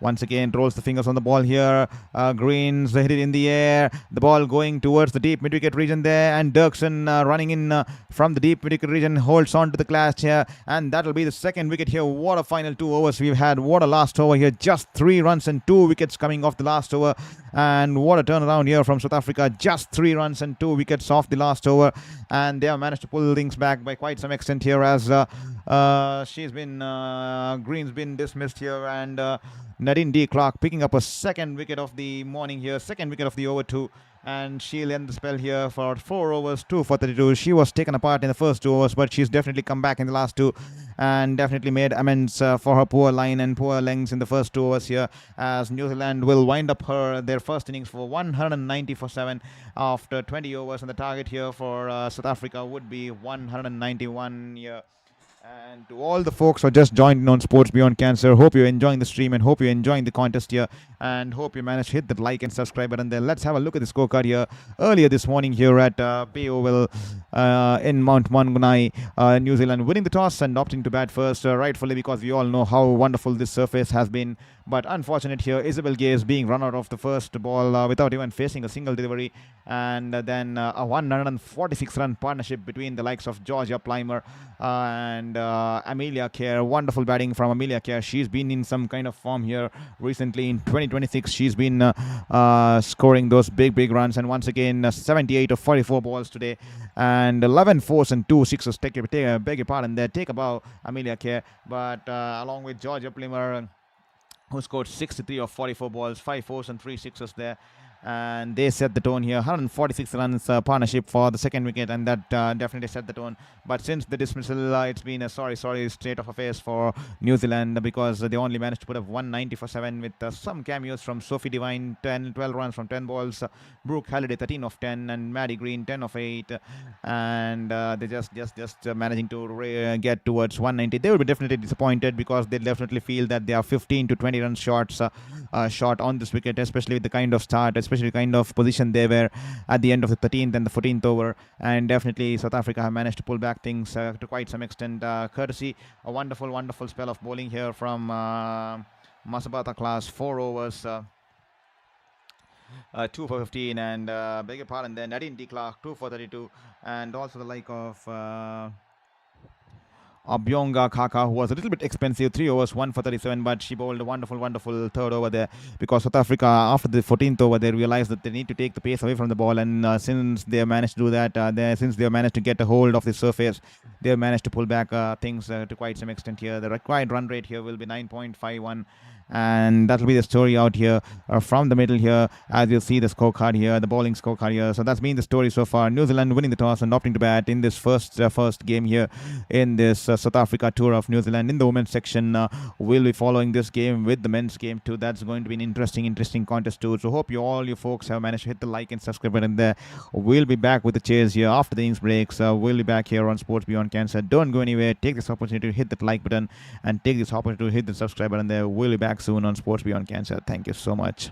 once again rolls the fingers on the ball here. Greens hit it in the air, the ball going towards the deep mid-wicket region there, and Dirksen running in from the deep mid-wicket region holds on to the clash here, and that'll be the second wicket here. What a final 2 overs we've had. What a last over here. Just 3 runs and 2 wickets coming off the last over, and what a turnaround here from South Africa. Just 3 runs and 2 wickets off the last over, and they have managed to pull things back by quite some extent here, as Green's been dismissed here, and Nadine D. Clark picking up a second wicket of the morning here, second wicket of the over 2, and she'll end the spell here for 4 overs, 2 for 32. She was taken apart in the first 2 overs, but she's definitely come back in the last 2, and definitely made amends for her poor line and poor lengths in the first 2 overs here, as New Zealand will wind up their first innings for 190 for 7 after 20 overs, and the target here for South Africa would be 191 here. And to all the folks who are just joined in on Sports Beyond Cancer, hope you're enjoying the stream and hope you're enjoying the contest here, and hope you managed to hit that like and subscribe button there. Let's have a look at the scorecard here. Earlier this morning here at Bay Oval in Mount Maunganui, New Zealand winning the toss and opting to bat first, rightfully, because we all know how wonderful this surface has been. But unfortunate here, Isabel Gaze being run out of the first ball without even facing a single delivery, and then a 146 run partnership between the likes of Georgia Plimer and Amelia Kerr. Wonderful batting from Amelia Kerr. She's been in some kind of form here recently. In 2026 she's been scoring those big runs, and once again 78 of 44 balls today, and 11 fours and 2 sixes. Beg your pardon there, take a bow, Amelia Kerr. But along with Georgia Plimer, who scored 63 of 44 balls, 5 fours and 3 sixes there. and they set the tone here. 146 runs partnership for the second wicket, and that definitely set the tone. But since the dismissal, it's been a sorry state of affairs for New Zealand, because they only managed to put up 190 for 7 with some cameos from Sophie Devine, 12 runs from 10 balls, Brooke Halliday 13 of 10, and Maddie Green 10 of 8, and they just managing to get towards 190. They will be definitely disappointed, because they definitely feel that they are 15 to 20 runs short on this wicket, especially with the kind of start, especially the kind of position they were at the end of the 13th and the 14th over. And definitely South Africa have managed to pull back things to quite some extent, courtesy a wonderful spell of bowling here from Masabata class, 4 overs. 2 for 15, and beg your pardon, then Nadine D. Clark 2 for 32, and also the like of Byonga Kaka, who was a little bit expensive, 3 overs, 1 for 37, but she bowled a wonderful third over there, because South Africa, after the 14th over, they realized that they need to take the pace away from the ball, and since they have managed to do that, since they have managed to get a hold of the surface, they have managed to pull back things to quite some extent here. The required run rate here will be 9.51, and that will be the story out here from the middle here, as you'll see the scorecard here, the bowling scorecard here. So that's been the story so far. New Zealand winning the toss and opting to bat in this first game here in this South Africa tour of New Zealand. In the women's section, we'll be following this game with the men's game too. That's going to be an interesting contest too. So hope all you folks have managed to hit the like and subscribe button there. We'll be back with the chase here after the innings breaks. We'll be back here on Sports Beyond Cancer. Don't go anywhere. Take this opportunity to hit that like button, and take this opportunity to hit the subscribe button there. We'll be back soon on Sports Beyond Cancer. Thank you so much.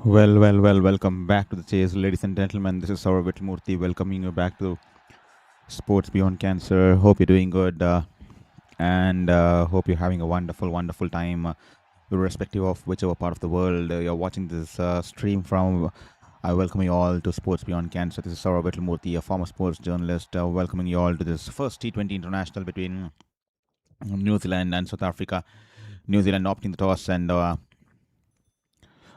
Welcome back to the chase, ladies and gentlemen. This is Saurav Murthy welcoming you back to Sports Beyond Cancer. Hope you're doing good and hope you're having a wonderful time, irrespective of whichever part of the world you're watching this stream from. I welcome you all to Sports Beyond Cancer. This is Saurav Murthy, a former sports journalist, welcoming you all to this first T20 international between New Zealand and South Africa. New Zealand opting the toss and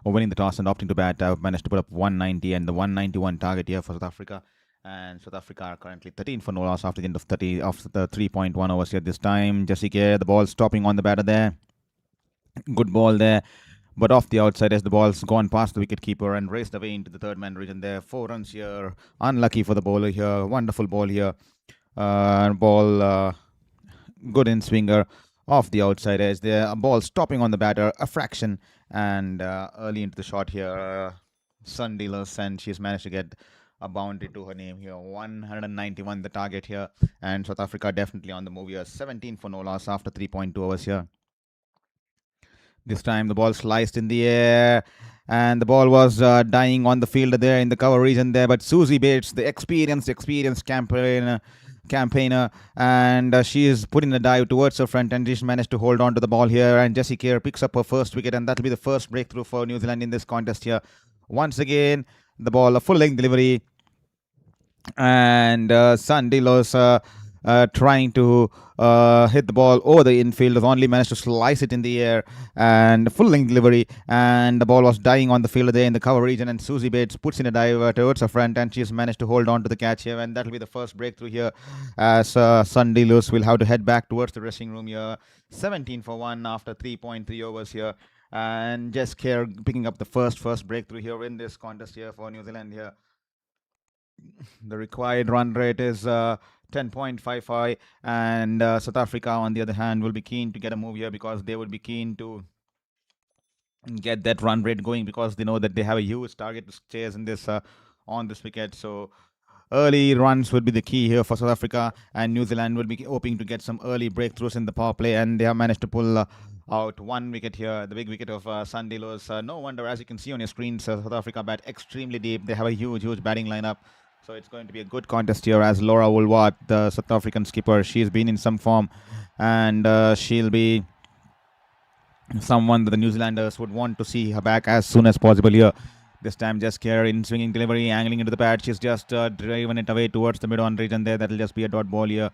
winning the toss and opting to bat. Managed to put up 190 and the 191 target here for South Africa. And South Africa are currently 13 for no loss after the end of the 3.1 overs here this time. Jesse Kerr, the ball stopping on the batter there. Good ball there. But off the outside as the ball's gone past the wicketkeeper and raced away into the third man region there. 4 runs here. Unlucky for the bowler here. Wonderful ball here. Ball good in swinger. Off the outside edge there. A ball stopping on the batter. A fraction. And early into the shot here. Sun Dealers, and she's managed to get a boundary to her name here. 191 the target here. And South Africa definitely on the move here. 17 for no loss after 3.2 overs here. This time the ball sliced in the air. And the ball was dying on the field there in the cover region there. But Suzie Bates, the experienced campaigner, and she is putting a dive towards her front, and she's managed to hold on to the ball here. And Jessie Kerr picks up her first wicket, and that'll be the first breakthrough for New Zealand in this contest here. Once again, the ball, a full length delivery, and Sun Dealers trying to hit the ball over the infield, has only managed to slice it in the air, and full length delivery, and the ball was dying on the field there in the cover region, and Suzie Bates puts in a dive towards her front, and she's managed to hold on to the catch here, and that'll be the first breakthrough here as Sun Dealers will have to head back towards the dressing room here. 17 for 1 after 3.3 overs here, and Jess Kerr picking up the first breakthrough here in this contest here for New Zealand here. The required run rate is 10.55, and South Africa on the other hand will be keen to get a move here, because they would be keen to get that run rate going, because they know that they have a huge target to chase in this on this wicket. So early runs would be the key here for South Africa, and New Zealand will be hoping to get some early breakthroughs in the power play, and they have managed to pull out 1 wicket here, the big wicket of Sun Dealers. No wonder, as you can see on your screens, South Africa bat extremely deep. They have a huge batting lineup. So it's going to be a good contest here, as Laura Wolvaardt, the South African skipper, she's been in some form, and she'll be someone that the New Zealanders would want to see her back as soon as possible here. This time Jess Kerr in swinging delivery, angling into the pad. She's just driven it away towards the mid-on region there. That'll just be a dot ball here.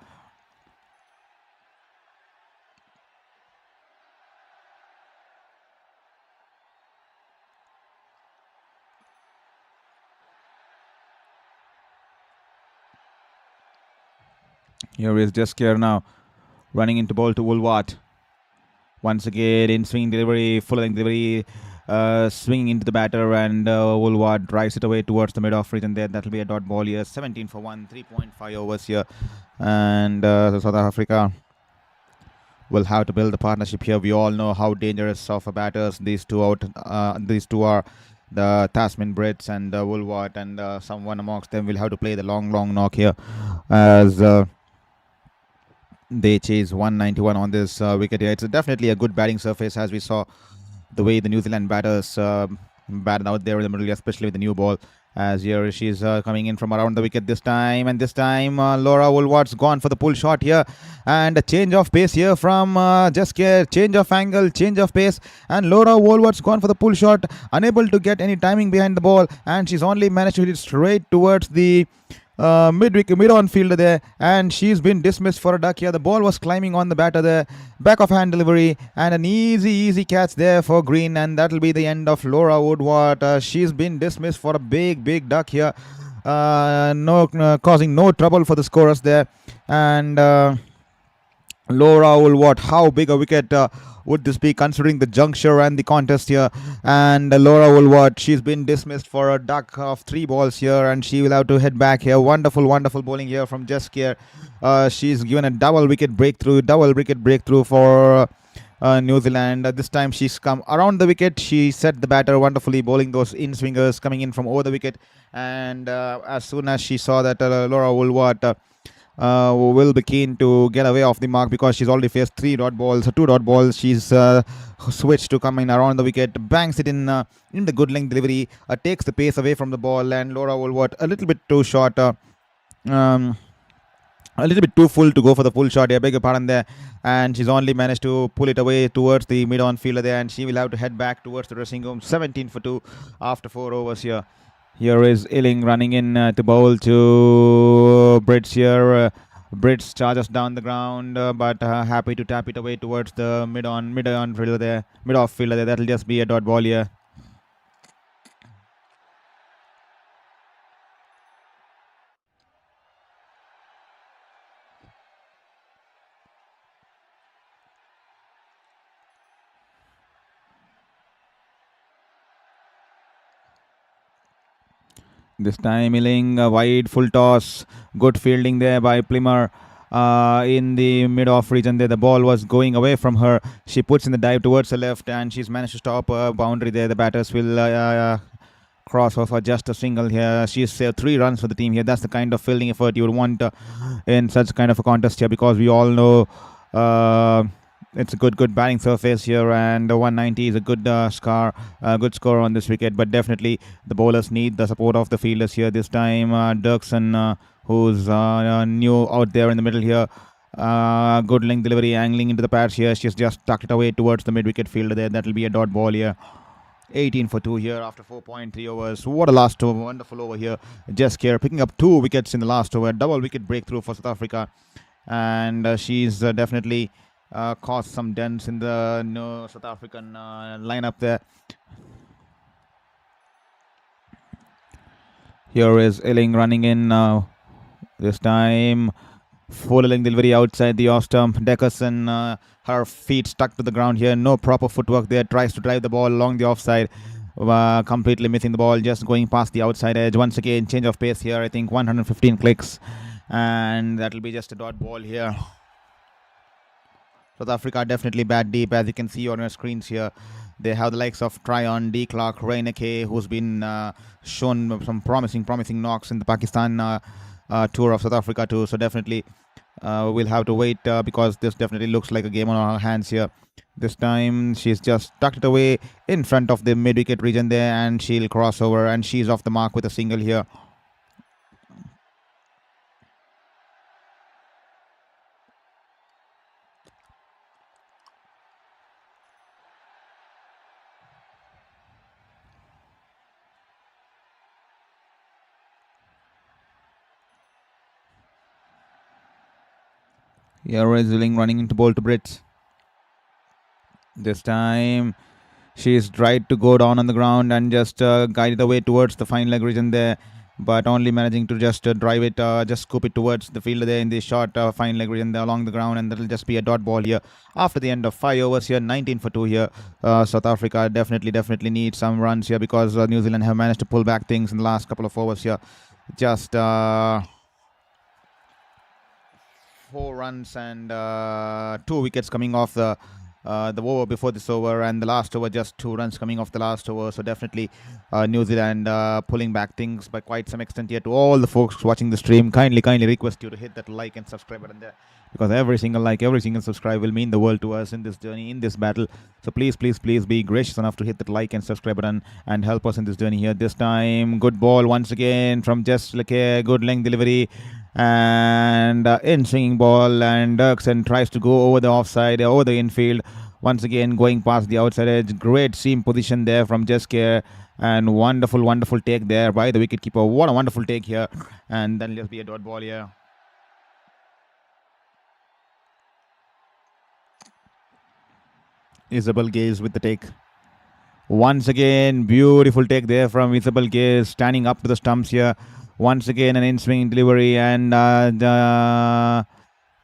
Here is Jess Kerr now, running into ball to Wolvaardt. Once again in swinging delivery, full length delivery, swinging into the batter, and Wolvaardt drives it away towards the mid-off region there. That'll be a dot ball here. 17 for 1, 3.5 overs here, and South Africa will have to build the partnership here. We all know how dangerous of a batters these two are. The Tasman Brits and Wolvaardt, and someone amongst them will have to play the long knock here, as they chase 191 on this wicket here. It's definitely a good batting surface, as we saw the way the New Zealand batters batted out there in the middle, especially with the new ball. As here she's coming in from around the wicket this time, and this time Laura Wolvaardt's gone for the pull shot here, and a change of pace here from Jess Kerr. Change of angle, change of pace, and Laura Wolvaart's gone for the pull shot, unable to get any timing behind the ball, and she's only managed to hit it straight towards the mid-on fielder there, and she's been dismissed for a duck here. The ball was climbing on the batter there. Back of hand delivery, and an easy catch there for Green, and that'll be the end of Laura Wolvaardt. She's been dismissed for a big duck here, causing no trouble for the scorers there. And Laura Wolvaardt, how big a wicket would this be, considering the juncture and the contest here? And Laura Wolvaardt, she's been dismissed for a duck of 3 balls here, and she will have to head back here. Wonderful bowling here from Jess Kerr. She's given a double wicket breakthrough for New Zealand. This time she's come around the wicket. She set the batter wonderfully, bowling those in-swingers coming in from over the wicket. And as soon as she saw that Laura Wolvaardt will be keen to get away off the mark because she's already faced 2 dot balls. She's switched to coming around the wicket, banks it in the good length delivery, takes the pace away from the ball, and Laura Wolvaardt a little bit too short. Um, a little bit too full to go for the full shot. I beg your pardon there. And she's only managed to pull it away towards the mid-on fielder there, and she will have to head back towards the dressing room. 17 for 2 after 4 overs here. Here is Illing running in to bowl to Brits here. Brits charges down the ground, but happy to tap it away towards the mid-on fielder there, mid-off fielder there. That'll just be a dot ball here. This time Illing, wide full toss. Good fielding there by Plimmer in the mid-off region there. The ball was going away from her. She puts in the dive towards the left, and she's managed to stop a boundary there. The batters will cross off for just a single here. She's 3 runs for the team here. That's the kind of fielding effort you would want in such kind of a contest here, because we all know it's a good batting surface here, and 190 is a good score on this wicket. But definitely the bowlers need the support of the fielders here. This time Dirksen, who's new out there in the middle here, good length delivery, angling into the pads here. She's just tucked it away towards the mid-wicket fielder there. That'll be a dot ball here. 18 for 2 here after 4.3 overs. What a last over. Wonderful over here. Just Kerr picking up 2 wickets in the last over. Double wicket breakthrough for South Africa. And she's definitely caused some dents in the South African lineup there. Here is Illing running in now. This time full length delivery outside the off stump. Dickerson, her feet stuck to the ground here. No proper footwork there. Tries to drive the ball along the offside. Completely missing the ball. Just going past the outside edge. Once again, change of pace here. I think 115 clicks. And that'll be just a dot ball here. South Africa definitely bat deep, as you can see on your screens here. They have the likes of Tryon, D. Clark, Reineke, who's been shown some promising knocks in the Pakistan tour of South Africa too. So definitely we'll have to wait because this definitely looks like a game on our hands here. This time she's just tucked it away in front of the mid-wicket region there, and she'll cross over, and she's off the mark with a single here. Here is Illing running into bowl to Brits. This time she's tried to go down on the ground and just guide it away towards the fine leg region there, but only managing to just drive it, just scoop it towards the fielder there in the short fine leg region there along the ground, and that'll just be a dot ball here after the end of 5 overs here. 19 for 2 here. South Africa definitely needs some runs here, because New Zealand have managed to pull back things in the last couple of overs here. Just 4 runs and 2 wickets coming off the over before this over, and the last over just 2 runs coming off the last over. So definitely New Zealand pulling back things by quite some extent here. To all the folks watching the stream, kindly request you to hit that like and subscribe button there, because every single like, every single subscribe will mean the world to us in this journey, in this battle. So please be gracious enough to hit that like and subscribe button and help us in this journey here. This time good ball once again from Jess Lekay, good length delivery and in swinging ball, and Dirksen tries to go over the offside, over the infield, once again going past the outside edge. Great seam position there from Jess Kerr, and wonderful take there by the wicketkeeper. What a wonderful take here, and then just be a dot ball here. Isabel Gaze with the take. Once again, beautiful take there from Isabel Gaze, standing up to the stumps here. Once again, an in-swing delivery, and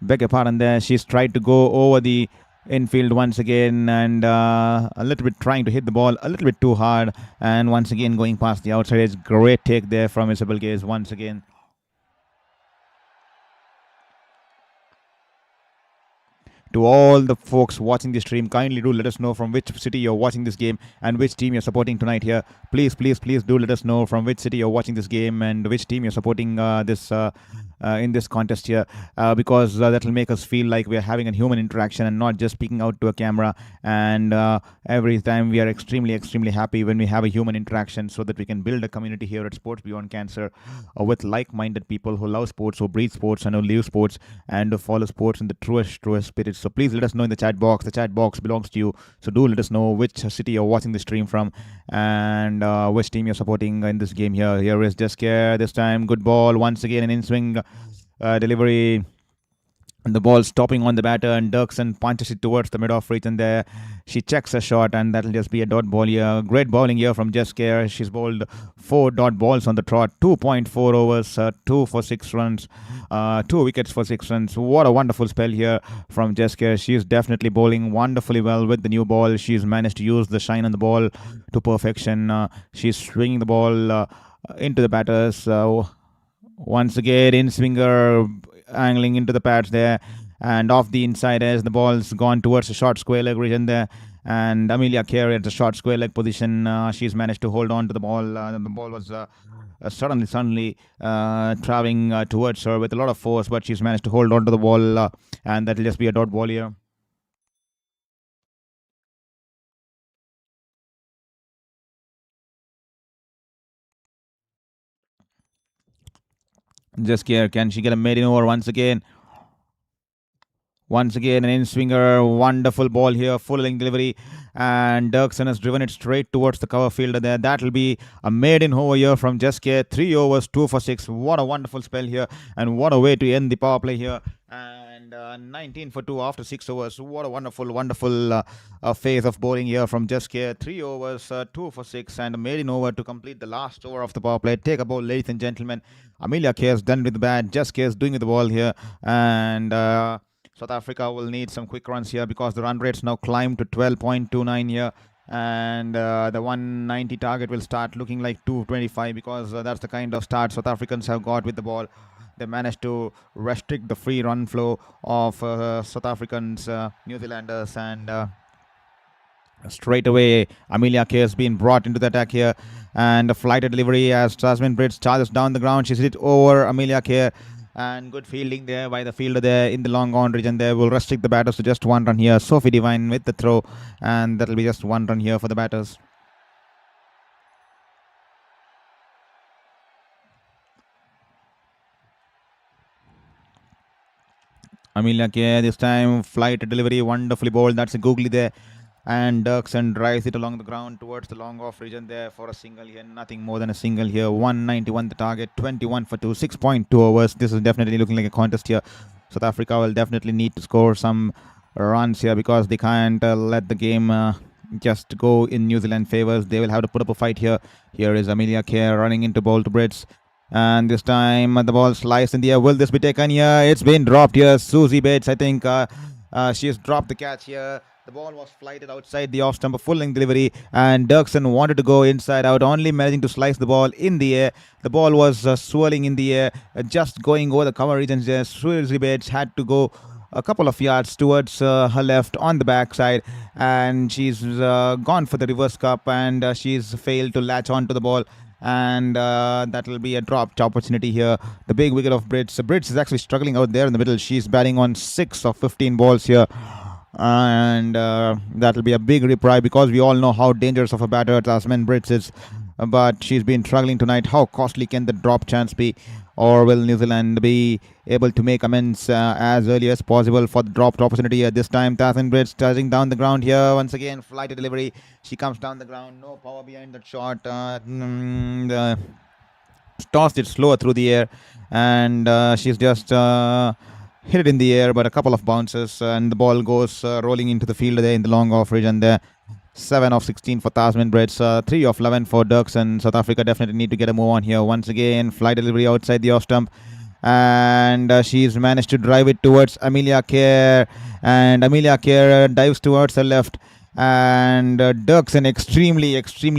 beg your pardon there. She's tried to go over the infield once again, and a little bit trying to hit the ball a little bit too hard, and once again going past the outside edge. Great take there from Isabel Gaze once again. To all the folks watching this stream, kindly do let us know from which city you're watching this game and which team you're supporting tonight here. Please, please, please do let us know from which city you're watching this game and which team you're supporting this in this contest here, because that will make us feel like we're having a human interaction and not just speaking out to a camera. And every time we are extremely, extremely happy when we have a human interaction, so that we can build a community here at Sports Beyond Cancer with like-minded people who love sports, who breathe sports, and who live sports, and who follow sports in the truest spirit. So please let us know in the chat box. The chat box belongs to you. So do let us know which city you're watching the stream from and which team you're supporting in this game here. Here is Jessica this time. Good ball once again, an in-swing delivery. And the ball stopping on the batter, and Dirksen punches it towards the mid-off region there. She checks a shot, and that'll just be a dot ball here. Great bowling here from Jess Kerr. She's bowled 4 dot balls on the trot, 2.4 overs, 2 for 6 runs, 2 wickets for 6 runs. What a wonderful spell here from Jess Kerr. She's definitely bowling wonderfully well with the new ball. She's managed to use the shine on the ball to perfection. She's swinging the ball into the batters. Once again, in-swinger angling into the pads there, and off the inside edge, the ball's gone towards the short square leg region there, and Amelia Kerr at the short square leg position. She's managed to hold on to the ball. The ball was suddenly traveling towards her with a lot of force, but she's managed to hold on to the ball, and that'll just be a dot ball here. Just care, can she get a maiden over once again? Once again, an in-swinger, wonderful ball here, full-length delivery, and Dirksen has driven it straight towards the cover fielder there. That'll be a maiden over here from Jeske. 3 overs, 2 for 6. What a wonderful spell here, and what a way to end the power play here. And 19 for 2 after 6 overs. What a wonderful, wonderful phase of bowling here from Jeske. 3 overs, 2 for 6, and a maiden over to complete the last over of the power play. Take a bowl, ladies and gentlemen. Amelia Kerr has done with the bat. Jeske is doing with the ball here, and South Africa will need some quick runs here because the run rate's now climbed to 12.29 here, and the 190 target will start looking like 225 because that's the kind of start South Africans have got with the ball. They managed to restrict the free run flow of South Africans, New Zealanders, and straight away Amelia Kerr has been brought into the attack here, and a flighted delivery as Tasman Brits charges down the ground. She's hit over Amelia Kerr, and good fielding there by the fielder there in the long on region there. Will restrict the batters to just 1 run here. Sophie Devine with the throw, and that'll be just 1 run here for the batters. Amelia Kerr this time, flight delivery, wonderfully bowled. That's a googly there, and Dirksen drives it along the ground towards the long off region there for a single here. Nothing more than a single here. 191 the target, 21 for 2, 6.2 overs. This is definitely looking like a contest here. South Africa will definitely need to score some runs here because they can't let the game just go in New Zealand favors. They will have to put up a fight here. Here is Amelia Kerr running into bowl to Brits. And this time the ball sliced in the air. Will this be taken here? It's been dropped here. Suzie Bates, I think she has dropped the catch here. The ball was flighted outside the off stump, a full-length delivery, and Dirksen wanted to go inside out, only managing to slice the ball in the air. The ball was swirling in the air, just going over the cover regions there. Suzie Bates had to go a couple of yards towards her left on the backside, and she's gone for the reverse cup, and she's failed to latch on to the ball. And that will be a dropped opportunity here. The big wicket of Brits. Brits is actually struggling out there in the middle. She's batting on 6 of 15 balls here. And that will be a big reply because we all know how dangerous of a batter Tasman Brits is. But she's been struggling tonight. How costly can the drop chance be? Or will New Zealand be able to make amends as early as possible for the dropped opportunity at this time? Tasman Brits touching down the ground here. Once again, flighted delivery. She comes down the ground. No power behind that shot. Tossed it slower through the air. And she's just hit it in the air, but a couple of bounces. And the ball goes rolling into the field there in the long off region there. 7 of 16 for Tasman Brits, 3 of 11 for Dirksen. South Africa definitely need to get a move on here. Once again, fly delivery outside the off stump, and she's managed to drive it towards Amelia Kerr, and Amelia Kerr dives towards her left, and Dirksen extremely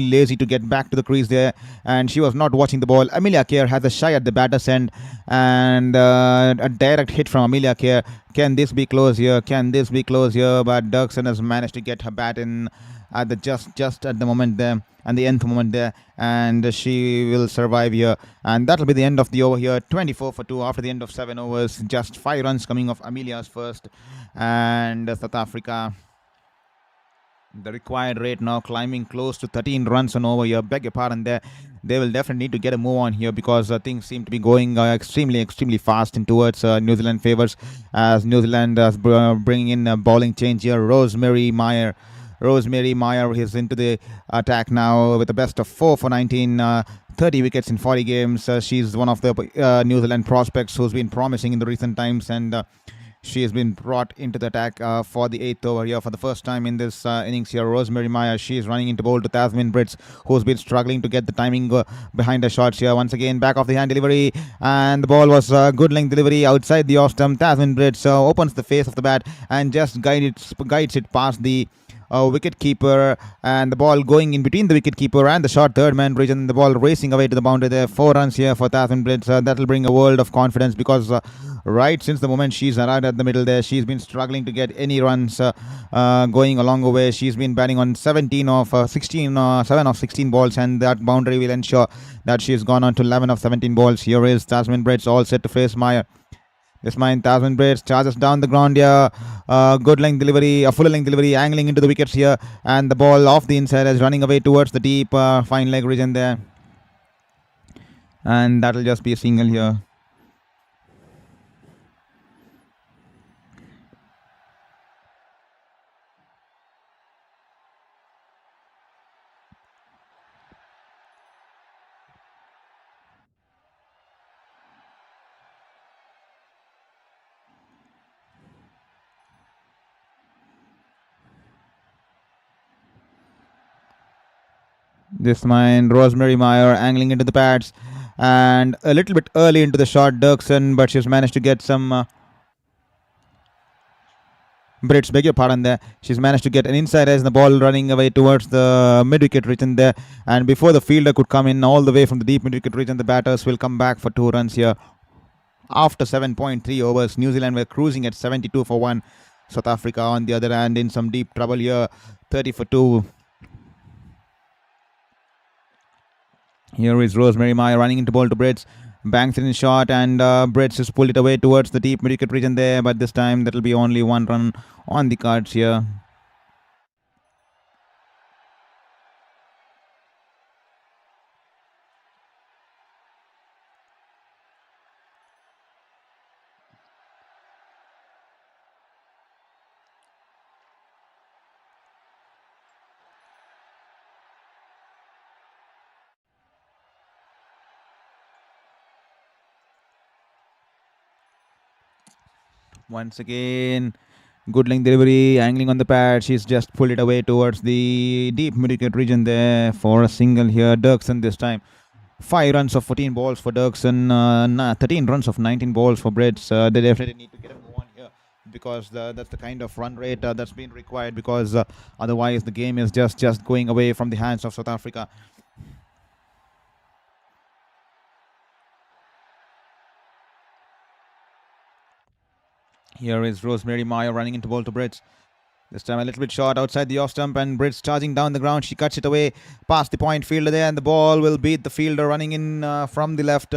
lazy to get back to the crease there, and she was not watching the ball. Amelia Kerr has a shy at the batter's end, and a direct hit from Amelia Kerr. Can this be close here? Can this be close here? But Dirksen has managed to get her bat in at the just at the moment there, and the nth moment there, and she will survive here, and that'll be the end of the over here. 24 for 2 after the end of 7 overs. Just 5 runs coming off Amelia's first, and South Africa, the required rate now climbing close to 13 runs on over here. Beg your pardon there. They will definitely need to get a move on here, because things seem to be going extremely fast in towards New Zealand favors, as New Zealand is bringing in a bowling change here. Rosemary Meyer is into the attack now with a best of 4 for 19, 30 wickets in 40 games. She's one of the New Zealand prospects who's been promising in the recent times, and she has been brought into the attack for the 8th over here for the first time in this innings here. Rosemary Meyer, she is running into bowl to Tasmin Brits, who's been struggling to get the timing behind the shots here. Once again, back of the hand delivery, and the ball was good length delivery outside the off stump. Tasmin Brits opens the face of the bat and just guides it past the wicket keeper, and the ball going in between the wicket keeper and the short third man region. The ball racing away to the boundary there. 4 runs here for Tasmin Brits. That'll bring a world of confidence, because right since the moment she's arrived at the middle there, she's been struggling to get any runs going along the way. She's been batting on 7 of 16 balls, and that boundary will ensure that she's gone on to 11 of 17 balls. Here is Tasmin Brits all set to face Meyer. This mine, Tasmin Brits charges down the ground here. Good length delivery, a full length delivery, angling into the wickets here, and the ball off the inside is running away towards the deep fine leg region there, and that'll just be a single here. This mine, Rosemary Meyer angling into the pads, and a little bit early into the shot, Dirksen, but she's managed to get some Brits, beg your pardon there. She's managed to get an inside edge, and the ball running away towards the mid-wicket region there, and before the fielder could come in all the way from the deep mid-wicket region, the batters will come back for 2 runs here. After 7.3 overs, New Zealand were cruising at 72 for 1. South Africa, on the other hand, in some deep trouble here, 30 for 2. Here is Rosemary Meyer running into ball to Brits. Banks it in short, and Brits has pulled it away towards the deep mid-wicket region there, but this time that'll be only 1 run on the cards here. Once again, good length delivery, angling on the pad. She's just pulled it away towards the deep mid-wicket region there for a single here. Dirksen this time. 5 runs of 14 balls for Dirksen, 13 runs of 19 balls for Brits. They definitely need to get a move on here, because that's the kind of run rate that's been required, because otherwise the game is just going away from the hands of South Africa. Here is Rosemary Meyer running into ball to Brits. This time a little bit short outside the off stump, and Brits charging down the ground. She cuts it away past the point fielder there, and the ball will beat the fielder running in from the left,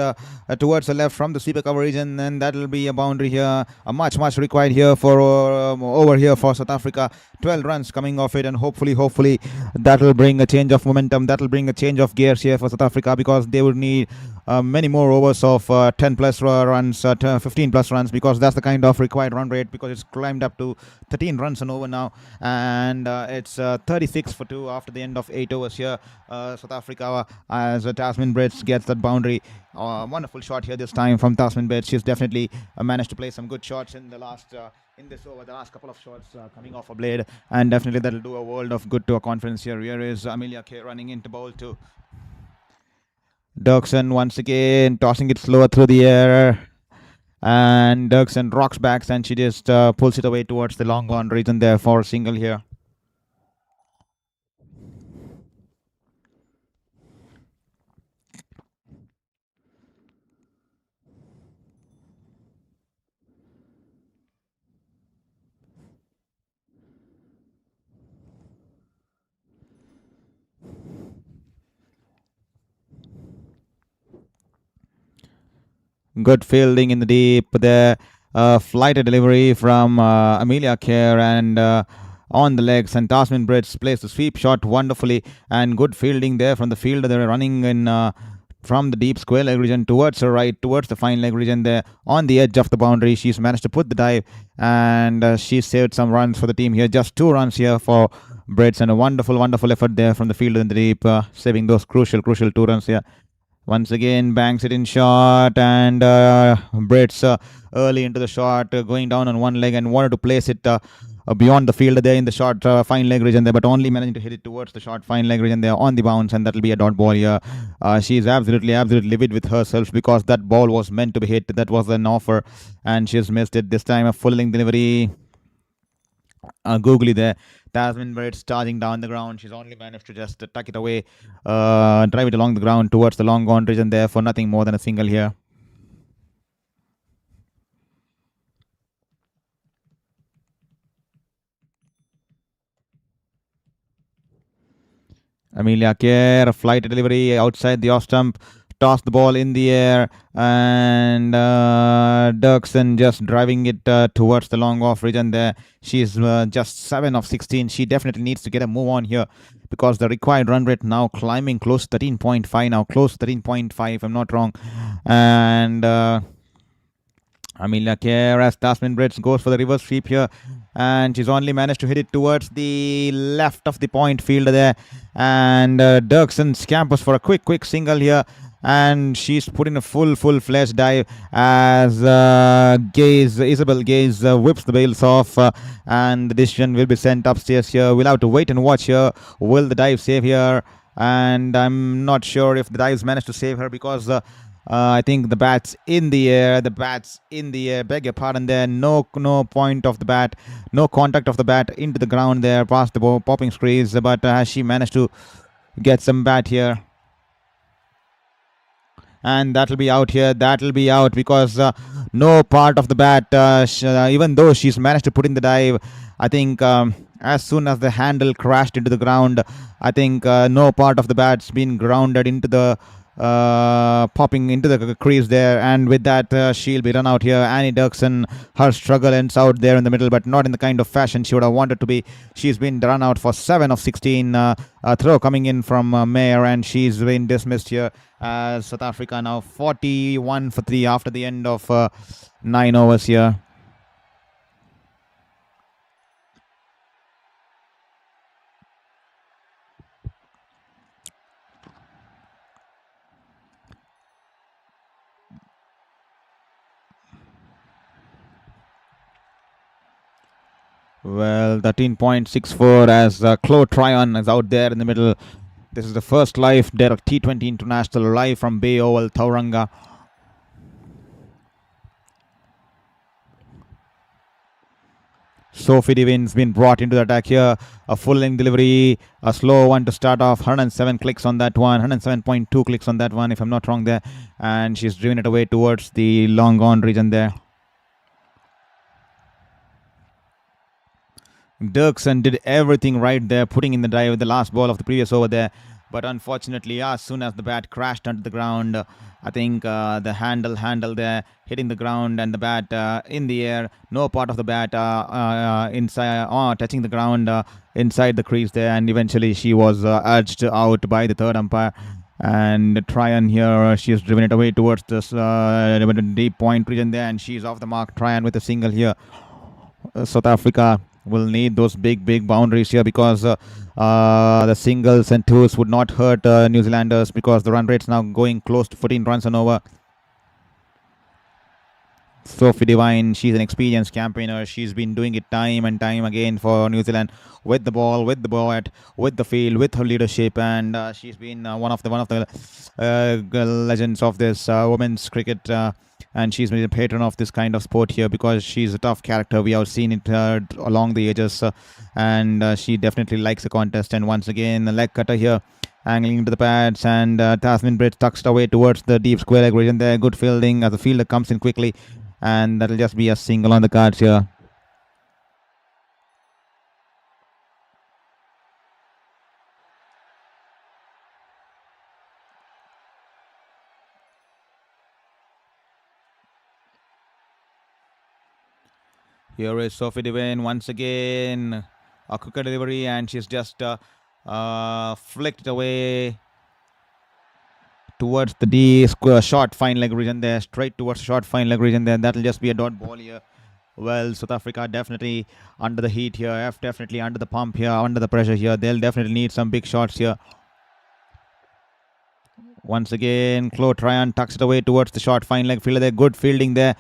towards the left from the sweeper cover region, and that will be a boundary here. A much required here for over here for South Africa. 12 runs coming off it, and hopefully that will bring a change of momentum. That will bring a change of gears here for South Africa, because they would need many more overs of 10 plus runs, 15 plus runs, because that's the kind of required run rate, because it's climbed up to 13 runs and over now, and it's 36 for 2 after the end of 8 overs here. South Africa, as Tasmin Brits gets that boundary. Wonderful shot here this time from Tasmin Brits. She's definitely managed to play some good shots in the last in this over, the last couple of shots coming off a blade, and definitely that'll do a world of good to our confidence here. Here is Amelia Kerr running into bowl to Dirksen once again, tossing it slower through the air, and Dirksen rocks back, and she just pulls it away towards the long on region there for a single here. Good fielding in the deep there. Flighted delivery from Amelia Kerr and on the legs, and Tasmin Brits plays the sweep shot wonderfully, and good fielding there from the fielder. They're running in from the deep square leg region towards her right, towards the fine leg region there on the edge of the boundary. She's managed to put the dive, and she saved some runs for the team here. Just 2 runs here for Brits, and a wonderful, wonderful effort there from the fielder in the deep, saving those crucial, crucial 2 runs here. Once again, banks it in shot, and Brits early into the shot, going down on one leg and wanted to place it beyond the fielder there in the short fine leg region there, but only managing to hit it towards the short fine leg region there on the bounce, and that'll be a dot ball here. She's absolutely, absolutely livid with herself because that ball was meant to be hit. That was an offer, and she's missed it this time. A full length delivery. Googly there. Tasmin Brits charging down the ground. She's only managed to just tuck it away, drive it along the ground towards the long gone region there for nothing more than a single here. Amelia Kerr, flight delivery outside the off stump, toss the ball in the air, and Dirksen just driving it towards the long off region there. She's just 7 of 16. She definitely needs to get a move on here because the required run rate now climbing close to 13.5 now, close to 13.5 if I'm not wrong. And Amelia Kerr as Tasmin Brits goes for the reverse sweep here, and she's only managed to hit it towards the left of the point fielder there, and Dirksen scampers for a quick single here, and she's put in a full-fledged dive as Isabel Gaze whips the bails off, and the decision will be sent upstairs here. We'll have to wait and watch here. Will the dive save here? And I'm not sure if the dives managed to save her because I think the bat's in the air. The bat's in the air. Beg your pardon there. No point of the bat. No contact of the bat into the ground there past the popping screens. But has she managed to get some bat here? And that'll be out here. That'll be out because no part of the bat, even though she's managed to put in the dive, I think as soon as the handle crashed into the ground, I think no part of the bat's been grounded into the popping into the crease there, and with that she'll be run out here. Annie Dirksen, her struggle ends out there in the middle, but not in the kind of fashion she would have wanted to be. She's been run out for 7 of 16. A throw coming in from Mayer, and she's been dismissed here as South Africa now 41 for 3 after the end of 9 overs here. Well, 13.64 as Chloe Tryon is out there in the middle. This is the first live direct T20 International live from Bay Oval, Tauranga. Sophie Devine's been brought into the attack here. A full-length delivery, a slow one to start off. 107 clicks on that one, 107.2 clicks on that one, if I'm not wrong there. And she's driven it away towards the long on region there. Dirksen did everything right there, putting in the dive with the last ball of the previous over there. But unfortunately, as soon as the bat crashed onto the ground, I think the handle there hitting the ground and the bat in the air. No part of the bat inside touching the ground inside the crease there, and eventually she was urged out by the third umpire. And Tryon here, she's driven it away towards this deep point region there, and she's off the mark. Tryon with a single here. South Africa will need those big boundaries here because the singles and twos would not hurt New Zealanders because the run rate's now going close to 14 runs and over. Sophie Devine, she's an experienced campaigner. She's been doing it time and time again for New Zealand with the ball, with the bat, with the field, with her leadership, and she's been one of the legends of this women's cricket. And she's been a patron of this kind of sport here because she's a tough character. We have seen it along the ages, and she definitely likes the contest. And once again, a leg cutter here, angling into the pads, and Tasmin Brits tucks away towards the deep square leg region there. Good fielding as the fielder comes in quickly, and that'll just be a single on the cards here. Here is Sophie Devine once again. A quicker delivery, and she's just flicked it away towards the D short fine leg region there, straight towards short fine leg region there. That'll just be a dot ball here. Well, South Africa definitely under the heat here, definitely under the pump here, under the pressure here. They'll definitely need some big shots here. Once again, Claude Tryon tucks it away towards the short fine leg fielder there. Good fielding there.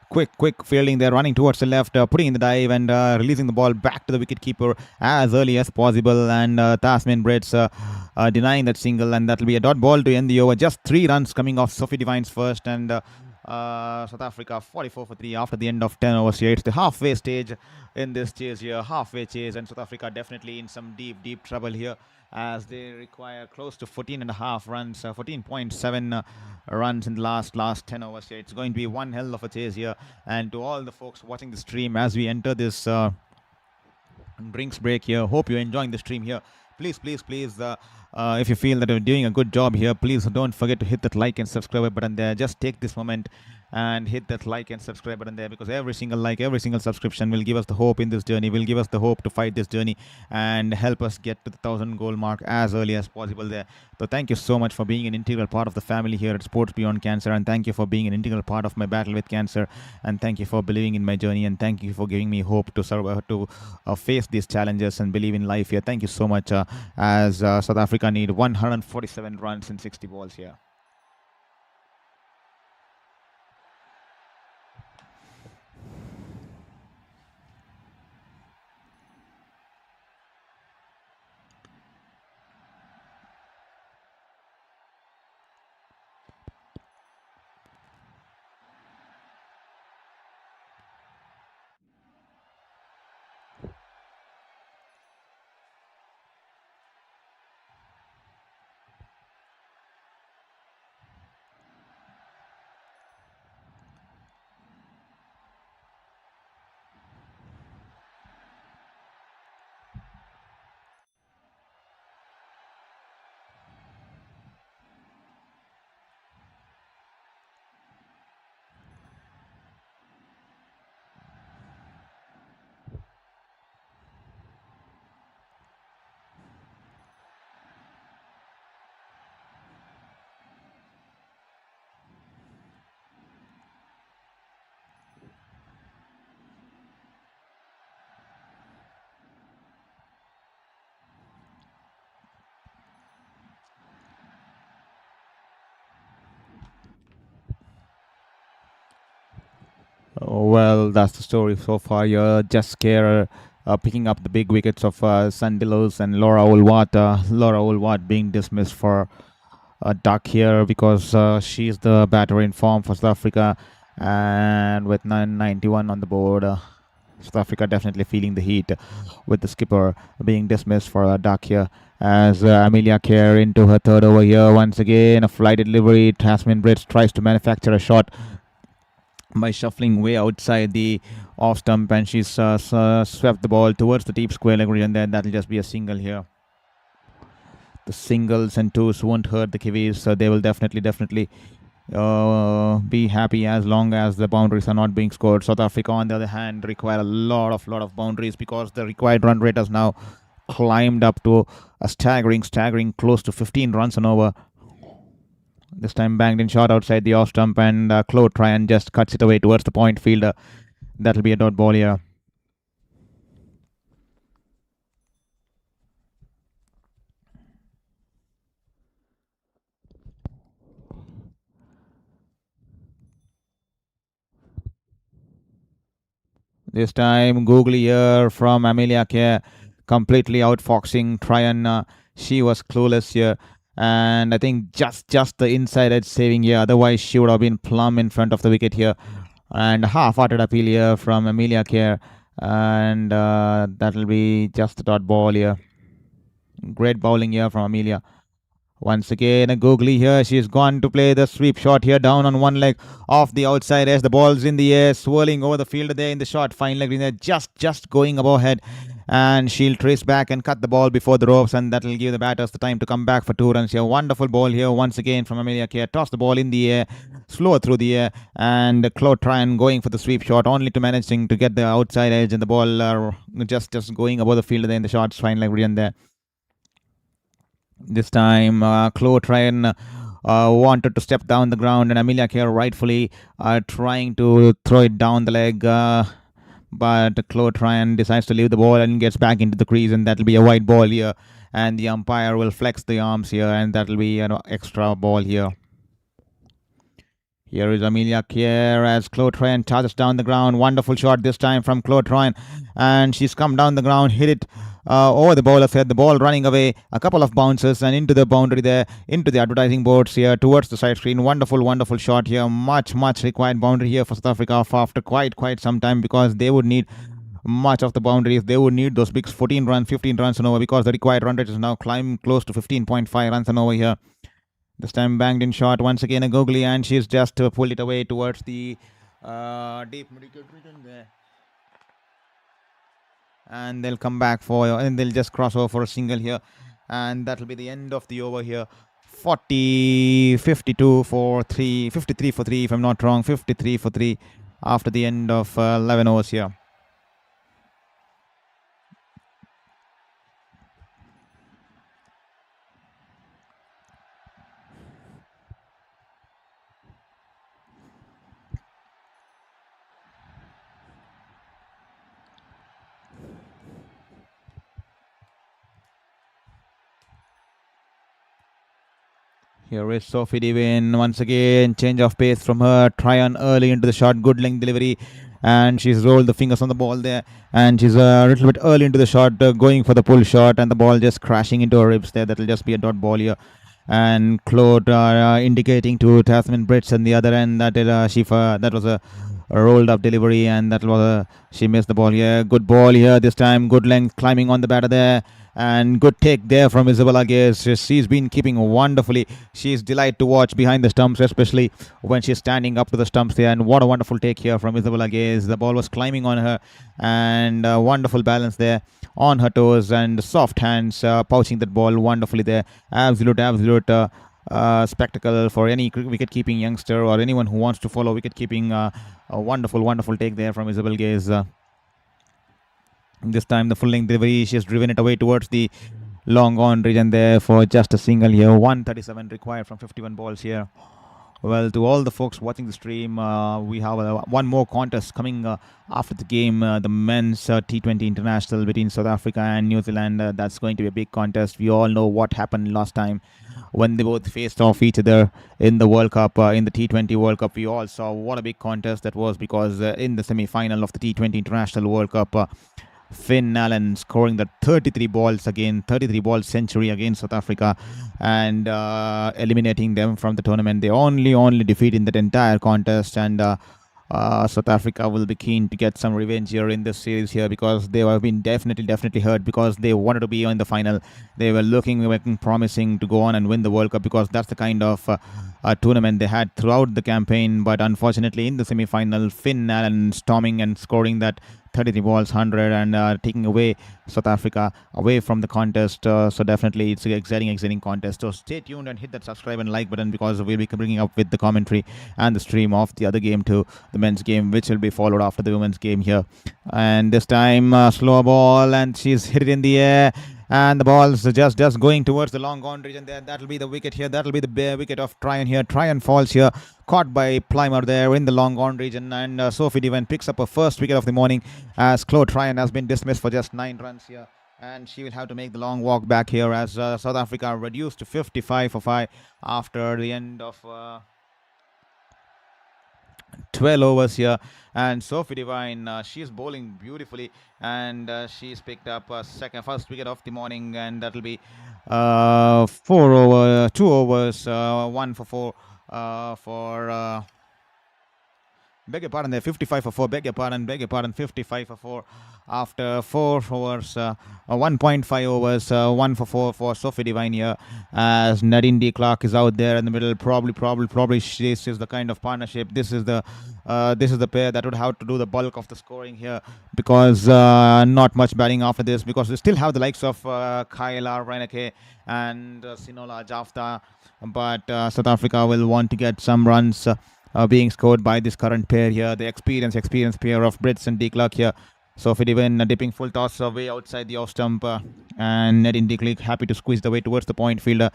Quick fielding there, running towards the left, putting in the dive and releasing the ball back to the wicketkeeper as early as possible. And Tasman Brits denying that single, and that'll be a dot ball to end the over. Just 3 runs coming off Sophie Devine's first, and South Africa 44 for 3 after the end of 10 overs here. It's the halfway stage in this chase here, halfway chase, and South Africa definitely in some deep trouble here, as they require close to 14.5 runs, 14.7 runs in the last 10 overs here. It's going to be one hell of a chase here. And to all the folks watching the stream as we enter this drinks break here, hope you're enjoying the stream here. Please, if you feel that you're doing a good job here, please don't forget to hit that like and subscribe button there. Just take this moment and hit that like and subscribe button there, because every single like, every single subscription will give us the hope in this journey, will give us the hope to fight this journey and help us get to the 1,000 goal mark as early as possible there. So thank you so much for being an integral part of the family here at Sports Beyond Cancer, and thank you for being an integral part of my battle with cancer, and thank you for believing in my journey, and thank you for giving me hope to survive, to face these challenges and believe in life here. Thank you so much, as South Africa need 147 runs in 60 balls here. Well, that's the story so far. You're just scared picking up the big wickets of Sandillos and Laura Wolvaardt. Laura Wolvaardt being dismissed for a duck here, because she's the batter in form for South Africa, and with 991 on the board, South Africa definitely feeling the heat with the skipper being dismissed for a duck here, as Amelia Kerr into her third over here. Once again, a flight delivery. Tasman Brits tries to manufacture a shot by shuffling way outside the off stump, and she's swept the ball towards the deep square leg region there. That'll just be a single here. The singles and twos won't hurt the Kiwis, so they will definitely be happy as long as the boundaries are not being scored. South Africa, on the other hand, require a lot of boundaries, because the required run rate has now climbed up to a staggering close to 15 runs an over. This time banged in shot outside the off stump, and Claude Tryon just cuts it away towards the point fielder. That'll be a dot ball here. This time googly here from Amelia Kerr, completely outfoxing Tryon. She was clueless here, and I think just the inside edge saving here. Otherwise, she would have been plumb in front of the wicket here. And half-hearted appeal here from Amelia Kerr, and that'll be just a dot ball here. Great bowling here from Amelia. Once again, a googly here. She's gone to play the sweep shot here, down on one leg off the outside edge. The ball's in the air, swirling over the fielder there in the short fine leg. Just going above head, and she'll trace back and cut the ball before the ropes, and that'll give the batters the time to come back for 2 runs here. Wonderful ball here once again from Amelia Kerr. Toss the ball in the air, slower through the air, and Claude Tryon going for the sweep shot, only to managing to get the outside edge, and the ball just going above the field. Then the shot's fine like brilliant there. This time, Claude Tryon wanted to step down the ground, and Amelia Kerr rightfully trying to throw it down the leg. But Claude Tryon decides to leave the ball and gets back into the crease, and that'll be a white ball here. And the umpire will flex the arms here, and that'll be an extra ball here. Here is Amelia Kerr as Claude Tryon charges down the ground. Wonderful shot this time from Claude Tryon, and she's come down the ground, hit it over the bowler's head. The ball running away, a couple of bounces, and into the boundary there, into the advertising boards here, towards the side screen. Wonderful, wonderful shot here. Much required boundary here for South Africa after quite some time, because they would need much of the boundaries. They would need those big 14 runs, 15 runs and over, because the required run rate is now climbing close to 15.5 runs and over here. This time banged in shot once again, a googly, and she's just pulled it away towards the deep mid-wicket region there. And they'll come back and they'll just cross over for a single here, and that'll be the end of the over here. 52 for 3, 53 for 3 if I'm not wrong, 53 for 3 after the end of 11 overs here. Here is Sophie Devine once again. Change of pace from her. Tryon early into the shot. Good length delivery. And she's rolled the fingers on the ball there. And she's a little bit early into the shot, going for the pull shot. And the ball just crashing into her ribs there. That'll just be a dot ball here. And Claude indicating to Tasman Brits on the other end that that was a rolled up delivery. And that was she missed the ball here. Good ball here this time. Good length climbing on the batter there. And good take there from Isabella Gaze. She's been keeping wonderfully. She's delight to watch behind the stumps, especially when she's standing up to the stumps there. And what a wonderful take here from Isabella Gaze. The ball was climbing on her, and wonderful balance there on her toes, and soft hands pouching that ball wonderfully there. Absolute spectacle for any wicket-keeping youngster or anyone who wants to follow wicket-keeping. A wonderful take there from Isabel Gaze. This time the full length delivery, she has driven it away towards the long on region there for just a single here. 137 required from 51 balls here. Well, to all the folks watching the stream, we have one more contest coming after the game, the men's T20 International between South Africa and New Zealand. That's going to be a big contest. We all know what happened last time when they both faced off each other in the World Cup, in the T20 World Cup. We all saw what a big contest that was, because in the semi-final of the T20 International World Cup, Finn Allen scoring the 33 ball century against South Africa, and eliminating them from the tournament. They only defeat in that entire contest, and South Africa will be keen to get some revenge here in this series here, because they have been definitely hurt, because they wanted to be in the final. They were looking promising to go on and win the World Cup, because that's the kind of tournament they had throughout the campaign. But unfortunately in the semi-final, Finn Allen storming and scoring that 33 balls 100 and taking away South Africa away from the contest. So definitely it's an exciting contest. So stay tuned and hit that subscribe and like button, because we'll be bringing up with the commentary and the stream of the other game too, the men's game, which will be followed after the women's game here. And this time slow ball, and she's hit it in the air, and the ball's just going towards the long on region there. That'll be the wicket here. That'll be the bare wicket of Tryon here. Tryon falls here, caught by Plimer there in the long on region, and Sophie Devine picks up her first wicket of the morning, as Claude Tryon has been dismissed for just 9 runs here, and she will have to make the long walk back here, as South Africa reduced to 55 for 5 after the end of 12 overs here. And Sophie Devine, she's bowling beautifully, and she's picked up first wicket of the morning, and that'll be 2 overs, 1 for 4 for beg your pardon there, 55 for 4, beg your pardon, 55 for 4 after 4 overs, 1.5 overs, 1 for 4 for Sophie Devine here, as Nadine D. Clark is out there in the middle. Probably this is the kind of partnership. This is the pair that would have to do the bulk of the scoring here, because not much batting after this, because we still have the likes of Kyla Reineke and Sinola Jafta, but South Africa will want to get some runs being scored by this current pair here. The experienced pair of Brits and De Klerk here. Sophie Devine dipping full toss away outside the off stump, and Nadine De Klerk happy to squeeze the way towards the point fielder.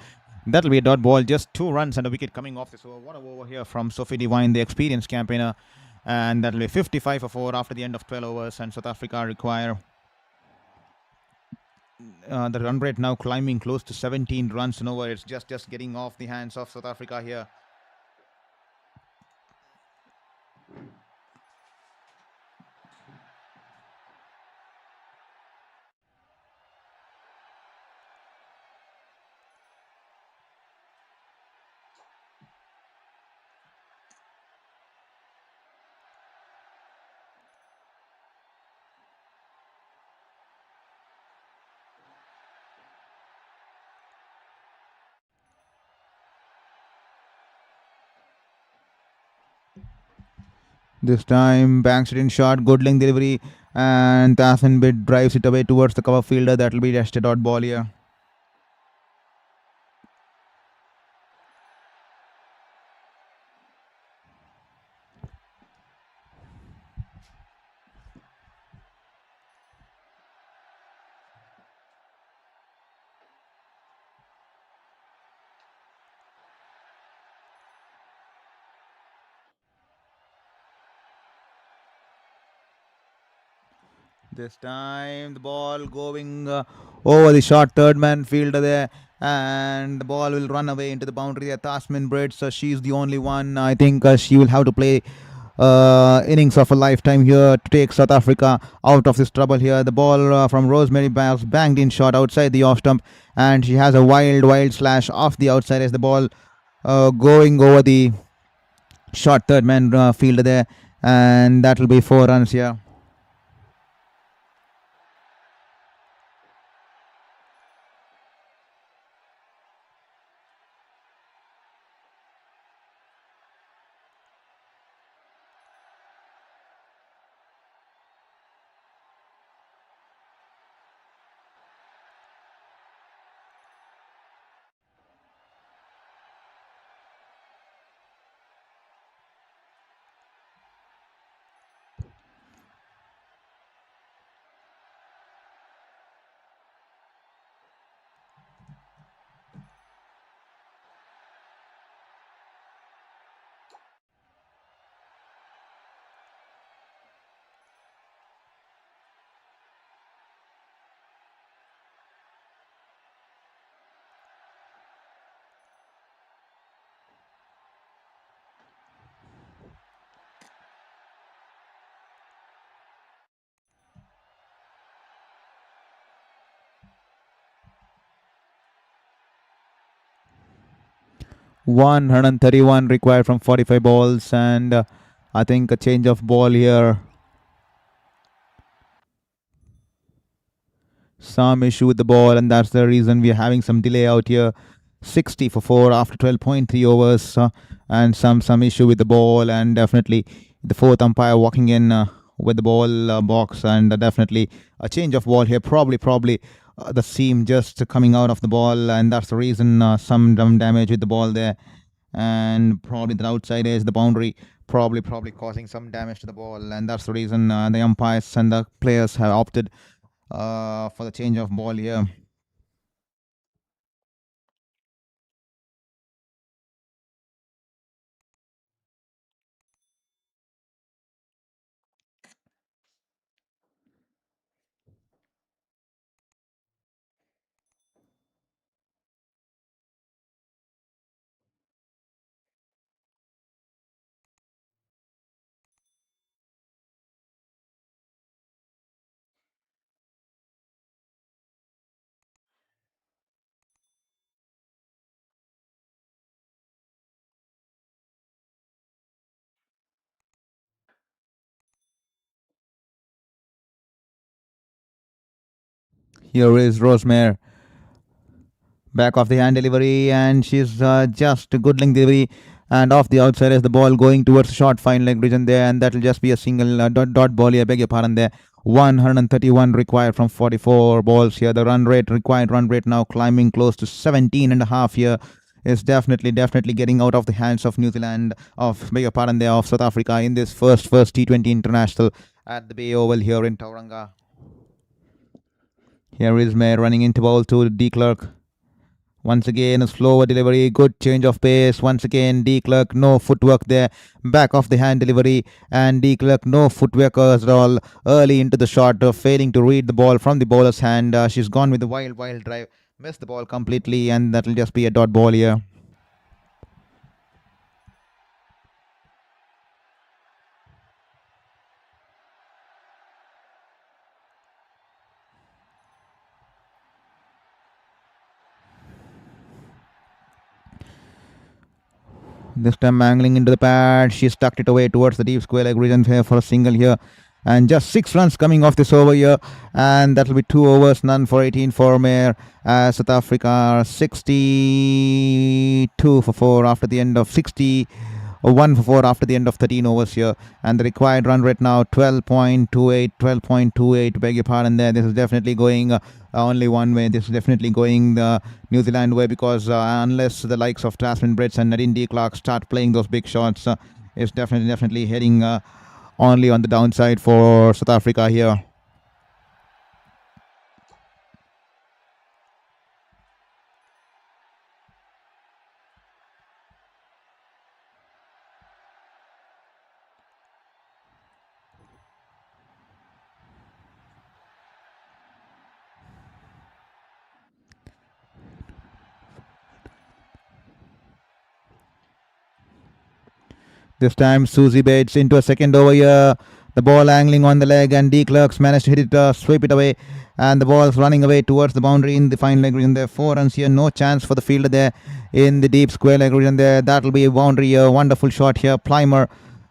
That'll be a dot ball, just 2 runs and a wicket coming off this over. What a over here from Sophie Devine, the experienced campaigner, and that'll be 55 for 4 after the end of 12 overs, and South Africa require the run rate now climbing close to 17 runs an over. It's just getting off the hands of South Africa here. This time, banks it in short, good length delivery, and Tassenbit drives it away towards the cover fielder. That'll be just a dot ball here. This time the ball going over the short third man fielder there, and the ball will run away into the boundary there. Tasmin Britt, so she's the only one. I think she will have to play innings of a lifetime here to take South Africa out of this trouble here. The ball from Rosemary Biles banged in short outside the off stump, and she has a wild slash off the outside as the ball going over the short third man fielder there, and that will be 4 runs here. (131 required from 45 balls, and I think a change of ball here. Some issue with the ball, and that's the reason we're having some delay out here. 60 for 4 after 12.3 overs, and some issue with the ball, and definitely the fourth umpire walking in with the ball box, and definitely a change of ball here. Probably the seam just coming out of the ball, and that's the reason some damage with the ball there, and probably the outside edge, the boundary, probably causing some damage to the ball, and that's the reason the umpires and the players have opted for the change of ball here. Here is Rosemary. Back of the hand delivery, and she's just a good length delivery, and off the outside as the ball going towards the short fine leg region there, and that'll just be a single dot ball here. Beg your pardon there. 131 required from 44 balls here. The required run rate now climbing close to 17 and a half here. is definitely getting out of the hands of New Zealand, of beg your pardon there, of South Africa in this first T20 international at the Bay Oval here in Tauranga. Here is May running into ball to De Klerk. Once again, a slower delivery, good change of pace. Once again, De Klerk, no footwork there. Back of the hand delivery, and De Klerk, no footwork at all. Early into the shot, failing to read the ball from the bowler's hand. She's gone with the wild drive, missed the ball completely, and that'll just be a dot ball here. This time angling into the pad, she stuck it away towards the deep square leg region here for a single here. And just 6 runs coming off this over here. And that will be 2 overs, none for 18 for Mayer. South Africa are 62 for 4 after the end of 1 for 4 after the end of 13 overs here. And the required run rate now 12.28, beg your pardon there. This is definitely going only one way. This is definitely going the New Zealand way, because unless the likes of Tasman Bridge and Nadine D. Clark start playing those big shots, it's definitely heading only on the downside for South Africa here. This time Suzie Bates into a second over here. The ball angling on the leg, and De Klerk managed to hit it, sweep it away, and the ball's running away towards the boundary in the final leg region there. 4 runs here, no chance for the fielder there in the deep square leg region there. That'll be a boundary here. Wonderful shot here. Plimer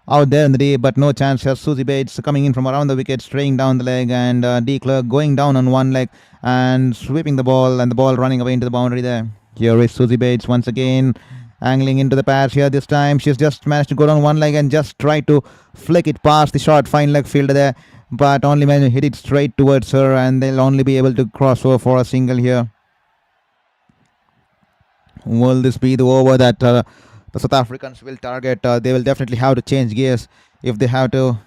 out there in the deep, but no chance here. Suzie Bates coming in from around the wicket, straying down the leg, and De Klerk going down on one leg and sweeping the ball, and the ball running away into the boundary there. Here is Suzie Bates once again, angling into the patch here. This time she's just managed to go down one leg and just try to flick it past the short fine leg fielder there, but only managed to hit it straight towards her, and they'll only be able to cross over for a single here. Will this be the over that the South Africans will target? They will definitely have to change gears if they have to.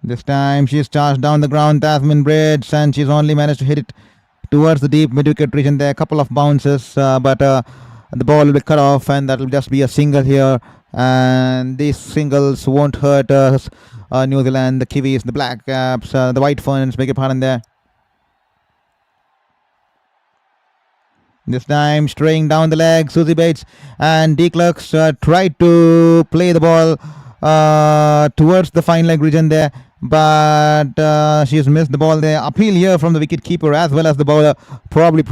This time she's charged down the ground, Tasman Bridge, and she's only managed to hit it towards the deep mid-wicket region there. A couple of bounces, but the ball will be cut off, and that will just be a single here. And these singles won't hurt New Zealand, the Kiwis, the Black Caps, the White Ferns, beg your pardon there. This time straying down the leg, Suzie Bates, and De Klerk tried to play the ball towards the fine leg region there, but she's missed the ball there. Appeal here from the wicket keeper as well as the bowler, probably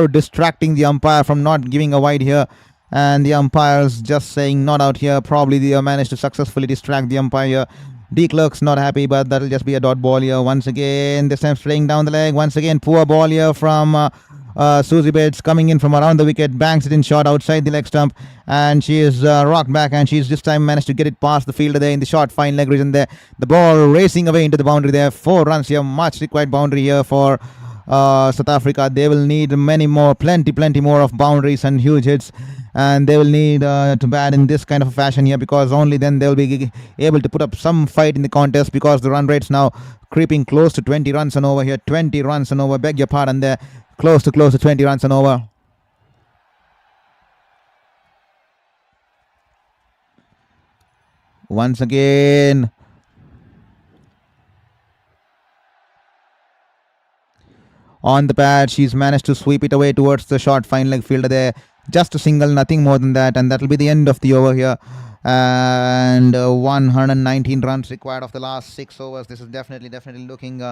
distracting the umpire from not giving a wide here, and the umpires just saying not out here. Probably they managed to successfully distract the umpire. De Klerk's not happy, but that'll just be a dot ball here once again. This time straying down the leg. Once again, poor ball here from Suzie Bates, coming in from around the wicket, banks it in short outside the leg stump, and she is rocked back, and she's this time managed to get it past the fielder there in the short fine leg region there. The ball racing away into the boundary there. 4 runs here, much required boundary here for South Africa. They will need plenty more of boundaries and huge hits, and they will need to bat in this kind of a fashion here, because only then they will be able to put up some fight in the contest, because the run rate's now creeping close to 20 runs and over here. 20 runs and over, beg your pardon there. Close to 20 runs and over. Once again, on the pad, she's managed to sweep it away towards the short fine leg fielder there. Just a single, nothing more than that, and that will be the end of the over here. And 119 runs required of the last 6 overs. This is definitely looking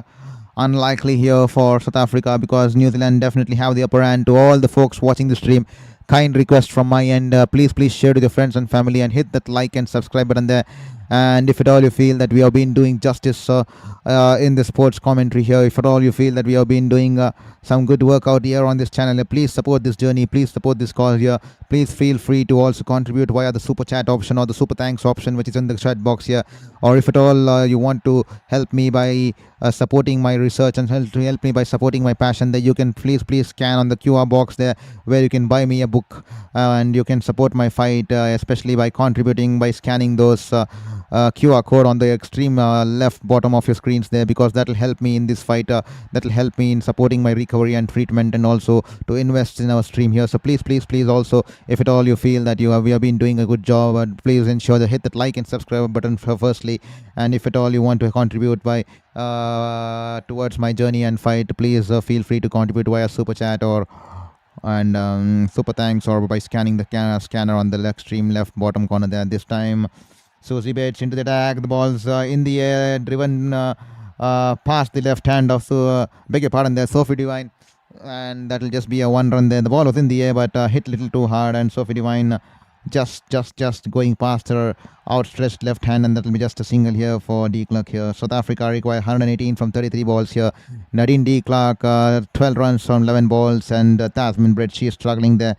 unlikely here for South Africa, because New Zealand definitely have the upper hand. To all the folks watching the stream, kind request from my end. Please share with your friends and family and hit that like and subscribe button there. And if at all you feel that we have been doing justice in the sports commentary here, if at all you feel that we have been doing some good work out here on this channel, please support this journey, please support this cause here. Please feel free to also contribute via the super chat option or the super thanks option, which is in the chat box here. Or if at all you want to help me by supporting my research and help me by supporting my passion, that you can please scan on the QR box there, where you can buy me a book and you can support my fight, especially by contributing by scanning those QR code on the extreme left bottom of your screens there, because that will help me in this fight. That will help me in supporting my recovery and treatment, and also to invest in our stream here. So please also, if at all you feel that we have been doing a good job, please ensure that hit that like and subscribe button firstly. And if at all you want to contribute by towards my journey and fight, please feel free to contribute via super chat or and super thanks, or by scanning the scanner on the extreme left bottom corner there. This time Suzie baits into the attack. The ball's in the air, driven past the left hand of beg your pardon there, Sophie Devine, and that'll just be a one run there. The ball was in the air, but hit a little too hard, and Sophie Devine just going past her outstretched left hand, and that'll be just a single here for D Clark here. South Africa require 118 from 33 balls here. Nadine D Clark 12 runs from 11 balls, and Tasman Brett, she is struggling there,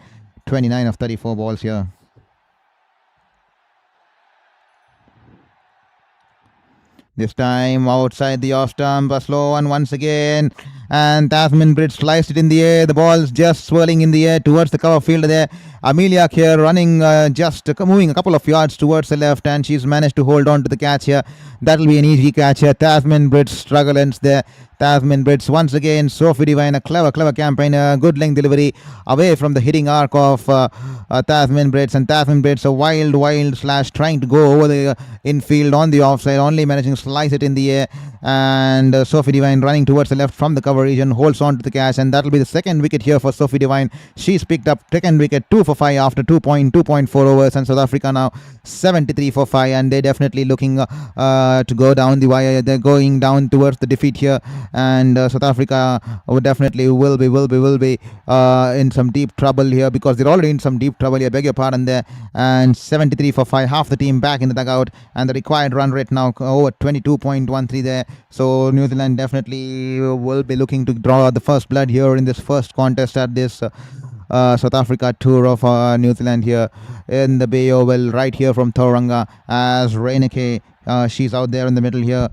29 of 34 balls here. This time outside the off stump, a slow one once again. And Tasman Bridge sliced it in the air. The ball's just swirling in the air towards the cover field there. Amelia Kerr running just moving a couple of yards towards the left, and she's managed to hold on to the catch here. That'll be an easy catch here. Tasman Bridge struggle ends there. Tasman Bridge once again. Sophie Devine, a clever campaign, a good length delivery away from the hitting arc of Tasman Bridge. And Tasman Bridge, a wild slash trying to go over the infield on the offside, only managing to slice it in the air. And Sophie Devine running towards the left from the cover region, holds on to the catch, and that'll be the second wicket here for Sophie Devine. She's picked up second wicket, 2 for 5 after 2.4 overs, and South Africa now 73 for 5, and they're definitely looking to go down the wire. They're going down towards the defeat here, and South Africa definitely will be in some deep trouble here, because they're already in some deep trouble here, beg your pardon there. And 73 for 5, half the team back in the dugout, and the required run rate now over 22.13 there. So New Zealand definitely will be looking to draw the first blood here in this first contest at this South Africa tour of New Zealand here in the Bay Oval, right here from Tauranga, as Reineke, she's out there in the middle here.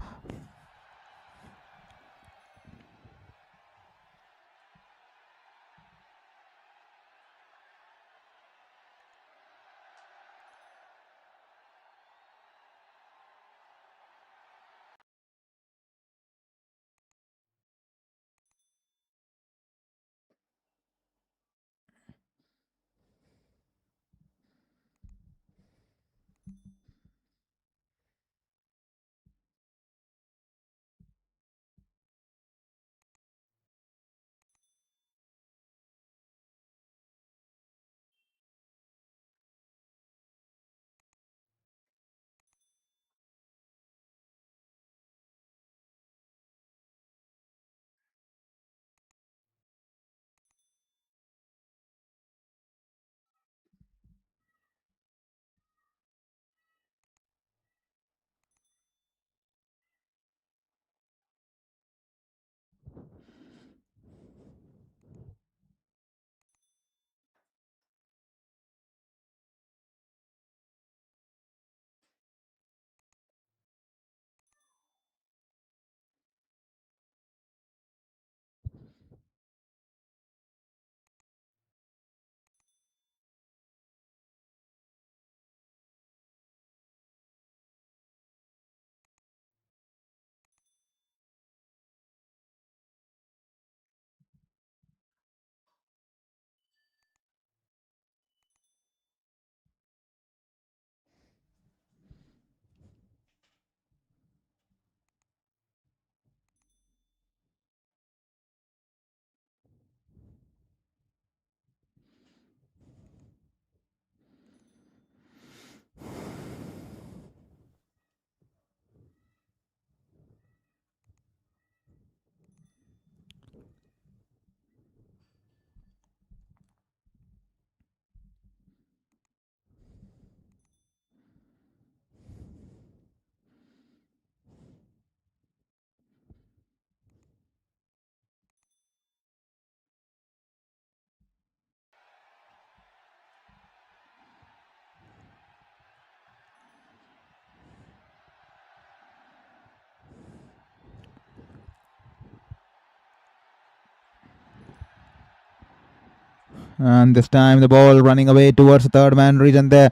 And this time the ball running away towards the third man region there.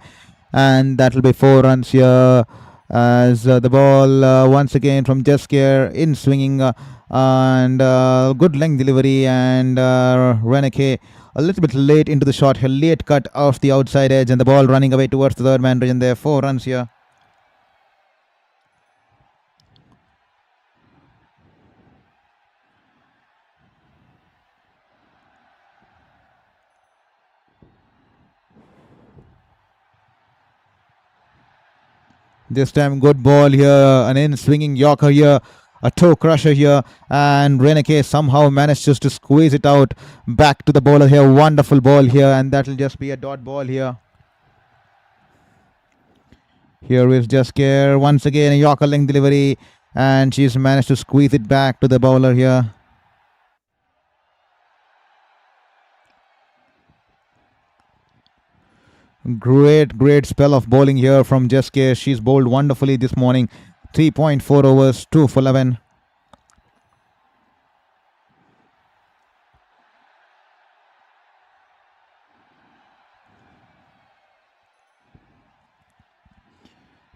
And that will be 4 runs here. As the ball once again from Jesker in swinging and good length delivery, and Reneke a little bit late into the shot, a late cut off the outside edge, and the ball running away towards the third man region there. 4 runs here. This time good ball here, an in swinging Yorker here, a toe crusher here, and Reneke somehow manages to squeeze it out back to the bowler here. Wonderful ball here, and that will just be a dot ball here. Here is Jesker once again, a Yorker length delivery, and she's managed to squeeze it back to the bowler here. Great spell of bowling here from Jesker. She's bowled wonderfully this morning. 3.4 overs, 2 for 11.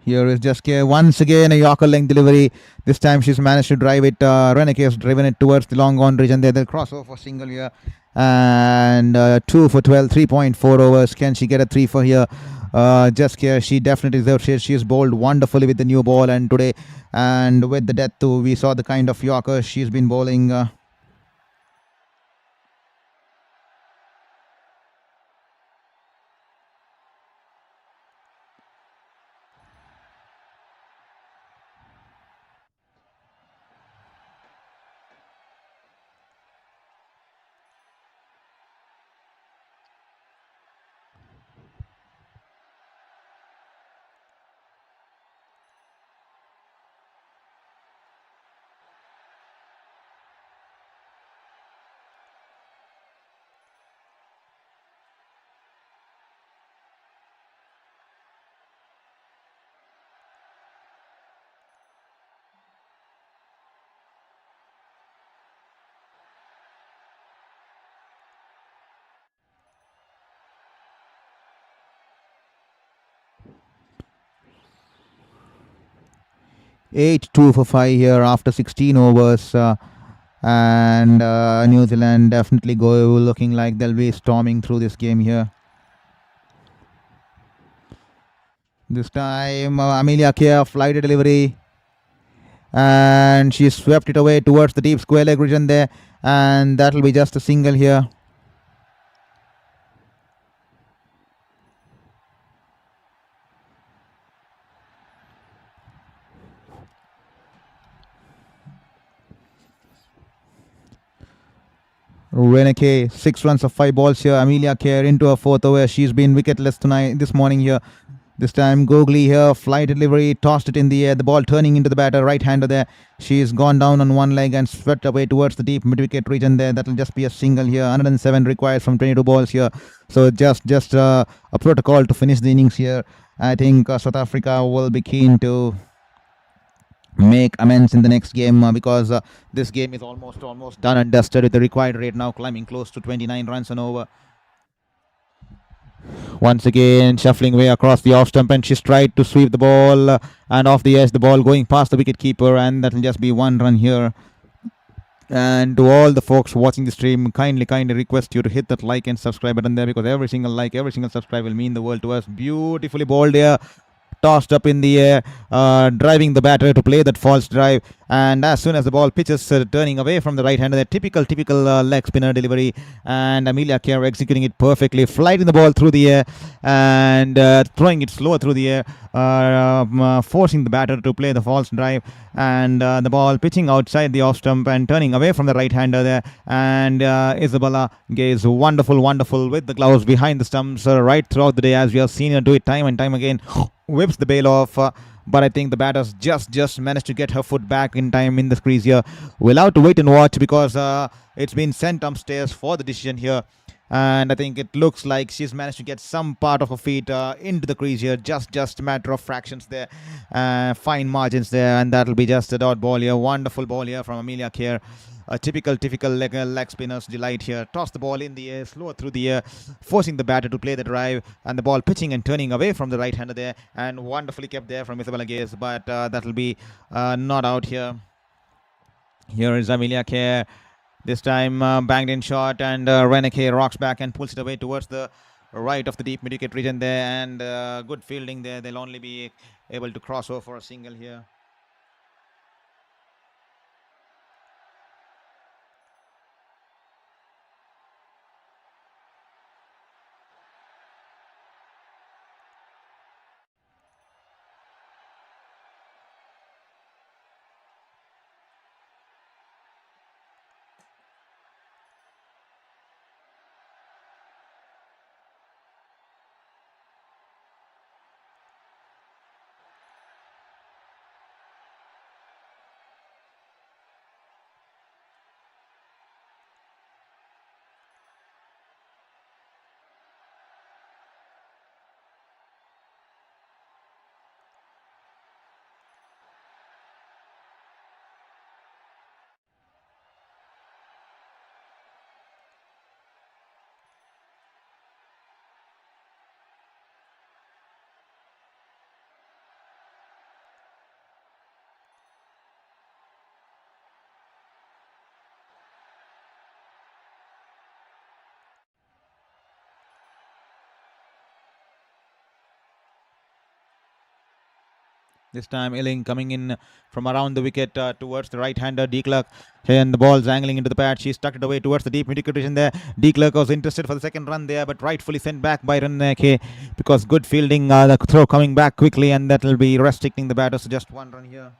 Here is Jesker once again, a Yorker length delivery. This time she's managed to drive it. Reneke has driven it towards the long on region there. They'll cross over for single here. And 2 for 12, 3.4 overs. Can she get a 3 for here? Jesker, she definitely deserves it. She's bowled wonderfully with the new ball, and today, and with the death too, we saw the kind of Yorker she's been bowling. 8-2 for 5 here after 16 overs. And New Zealand definitely looking like they'll be storming through this game here. This time Amelia Kerr flighted delivery, and she swept it away towards the deep square leg region there, and that will be just a single here. Reneke, 6 runs of 5 balls here. Amelia Kerr into her 4th over. She's been wicketless this morning here. This time Googly here, flight delivery, tossed it in the air. The ball turning into the batter, right-hander there. She's gone down on one leg and swept away towards the deep mid-wicket region there. That'll just be a single here. 107 required from 22 balls here. So just a protocol to finish the innings here. I think South Africa will be keen to make amends in the next game because this game is almost done and dusted, with the required rate now climbing close to 29 runs and over. Once again shuffling way across the off stump, and she's tried to sweep the ball and off the edge, the ball going past the wicket keeper, and that will just be 1 run here. And to all the folks watching the stream, kindly request you to hit that like and subscribe button there, because every single like, every single subscribe will mean the world to us. Beautifully bowled here, tossed up in the air, driving the batter to play that false drive, and as soon as the ball pitches, turning away from the right hander, that typical leg spinner delivery, and Amelia Kerr executing it perfectly, flighting the ball through the air and throwing it slower through the air, forcing the batter to play the false drive, and the ball pitching outside the off stump and turning away from the right hander there, and Isabella Gaze wonderful with the gloves behind the stumps right throughout the day, as we have seen her do it time and time again. Whips the bail off, but I think the batters just managed to get her foot back in time in the crease here. We'll have to wait and watch, because it's been sent upstairs for the decision here. And I think it looks like she's managed to get some part of her feet into the crease here. Just a matter of fractions there. Fine margins there, and that'll be just a dot ball here. Wonderful ball here from Amelia Kerr. A typical leg spinner's delight here. Toss the ball in the air, slow through the air, forcing the batter to play the drive, and the ball pitching and turning away from the right hander there, and wonderfully kept there from Isabella Gaze, but that'll be not out here. Here is Amelia Kerr. This time banged in shot, and Reneke rocks back and pulls it away towards the right of the deep mid-wicket region there, and good fielding there. They'll only be able to cross over for a single here. This time Illing coming in from around the wicket towards the right-hander De Klerk. And the ball's angling into the pad. She's tucked it away towards the deep mid-wicket region there. De Klerk was interested for the second run there, but rightfully sent back by Reneke because good fielding. The throw coming back quickly, and that will be restricting the batters to just one run here.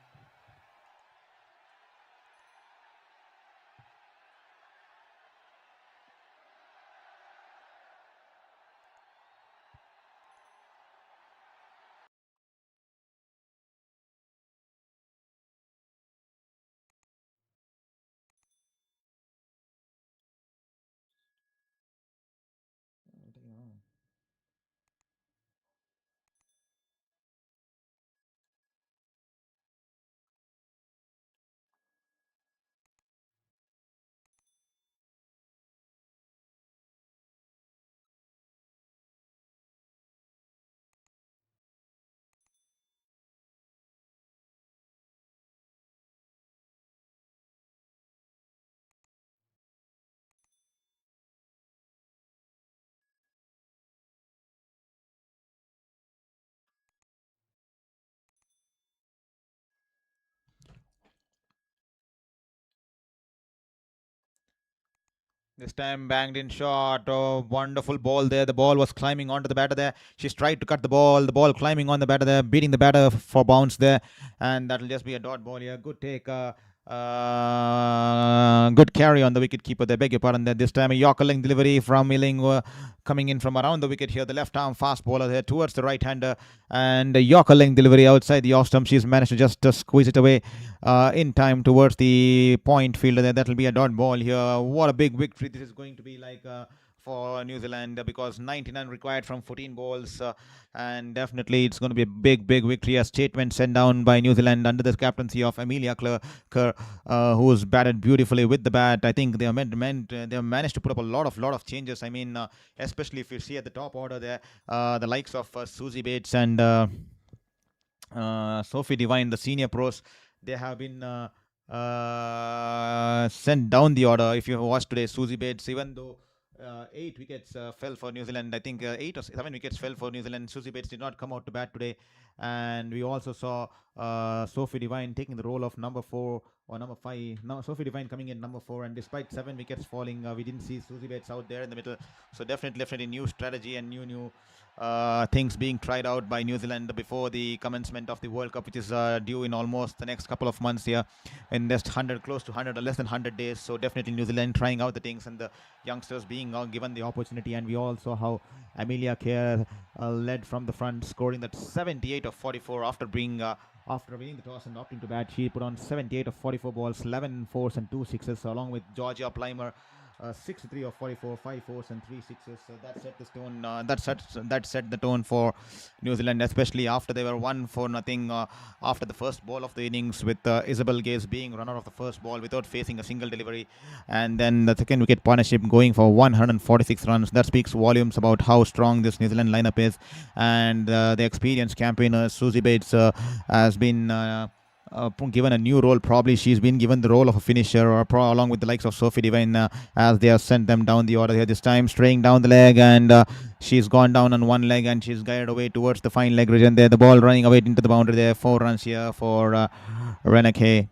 This time banged in shot. Oh, wonderful ball there. The ball was climbing onto the batter there. She's tried to cut the ball. The ball climbing on the batter there, beating the batter for bounce there. And that'll just be a dot ball here. Good take. Good carry on the wicket keeper there. Beg your pardon there. This time a Yorker-ling delivery from Illing coming in from around the wicket here. The left arm fast bowler there towards the right hander. And a Yorker-ling delivery outside the off stump. She's managed to just squeeze it away in time towards the point fielder there. That'll be a dot ball here. What a big victory this is going to be like for New Zealand because 99 required from 14 balls and definitely it's going to be a big victory. A statement sent down by New Zealand under the captaincy of Amelia Kerr who's batted beautifully with the bat. I think they have managed to put up a lot of changes. I mean especially if you see at the top order there the likes of Suzie Bates and Sophie Devine, the senior pros, they have been sent down the order. If you watch today, Suzie Bates, even though 8 wickets fell for New Zealand, I think 8 or 7 wickets fell for New Zealand. Suzie Bates did not come out to bat today. And we also saw Sophie Devine taking the role of number 4 or number 5. Now Sophie Devine coming in number 4, and despite 7 wickets falling, we didn't see Suzie Bates out there in the middle. So definitely new strategy and new things being tried out by New Zealand before the commencement of the World Cup, which is due in almost the next couple of months here, in just close to 100 or less than 100 days. So definitely New Zealand trying out the things and the youngsters being given the opportunity. And we all saw how Amelia Kerr led from the front, scoring that 78 of 44 after winning the toss and opting to bat. She put on 78 of 44 balls, 11 fours and 2 sixes, along with Georgia Plimer 63 of 44, 5 fours and 3 sixes. So that set the tone. That set the tone for New Zealand, especially after they were 1-0 after the first ball of the innings, with Isabel Gaze being run out of the first ball without facing a single delivery, and then the second wicket partnership going for 146 runs. That speaks volumes about how strong this New Zealand lineup is, and the experienced campaigner Suzie Bates has been. Given a new role. Probably she's been given the role of a finisher, or along with the likes of Sophie Devine, as they have sent them down the order here this time, straying down the leg, and she's gone down on one leg and she's guided away towards the fine leg region there. The ball running away into the boundary there. 4 runs here for Renake.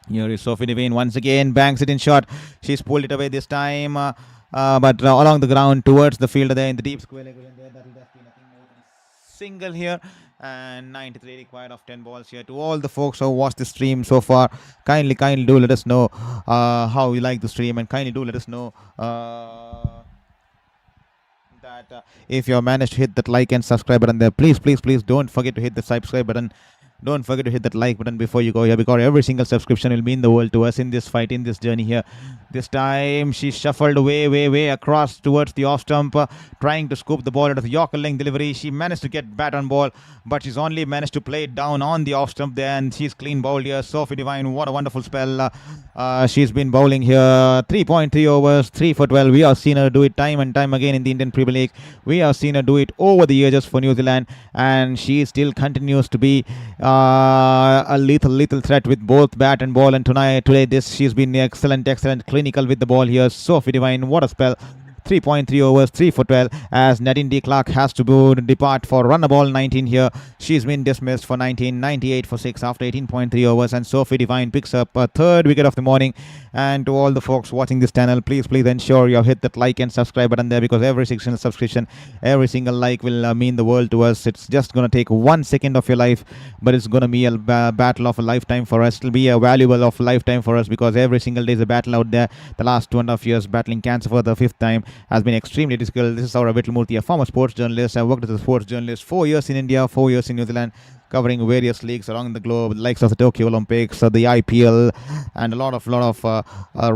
Here is Sophie Devine once again, banks it in short. She's pulled it away this time, but along the ground towards the fielder there in the deep square leg region there. That will just be nothing more than a single here, and 93 required of 10 balls here. To all the folks who watched the stream so far, kindly do let us know how you like the stream, and kindly do let us know that if you have managed to hit that like and subscribe button there, please don't forget to hit the subscribe button. Don't forget to hit that like button before you go here, because every single subscription will mean the world to us in this fight, in this journey here. This time she shuffled way across towards the off stump, trying to scoop the ball out of the Yorker length delivery. She managed to get bat on ball, but she's only managed to play it down on the off stump there, and she's clean bowled here. Sophie Devine, what a wonderful spell. She's been bowling here 3.3 overs, 3 for 12. We have seen her do it time and time again in the Indian Premier League. We have seen her do it over the years just for New Zealand, and she still continues to be a lethal threat with both bat and ball. And today she's been excellent clinical with the ball here. Sophie Devine, what a spell. 3.3 overs, 3 for 12, as Nadine D. Clark has to depart for run a ball 19 here. She's been dismissed for 19, 98 for 6 after 18.3 overs, and Sophie Devine picks up a third wicket of the morning. And to all the folks watching this channel, please ensure you have hit that like and subscribe button there, because every single subscription, every single like will mean the world to us. It's just going to take 1 second of your life, but it's going to be a battle of a lifetime for us. It'll be a valuable of a lifetime for us, because every single day is a battle out there. The last 2.5 years battling cancer for the 5th time has been extremely difficult. This is Laura Wolvaardt, a former sports journalist. I worked as a sports journalist 4 years in India, 4 years in New Zealand, covering various leagues around the globe, the likes of the Tokyo Olympics, the IPL, and a lot of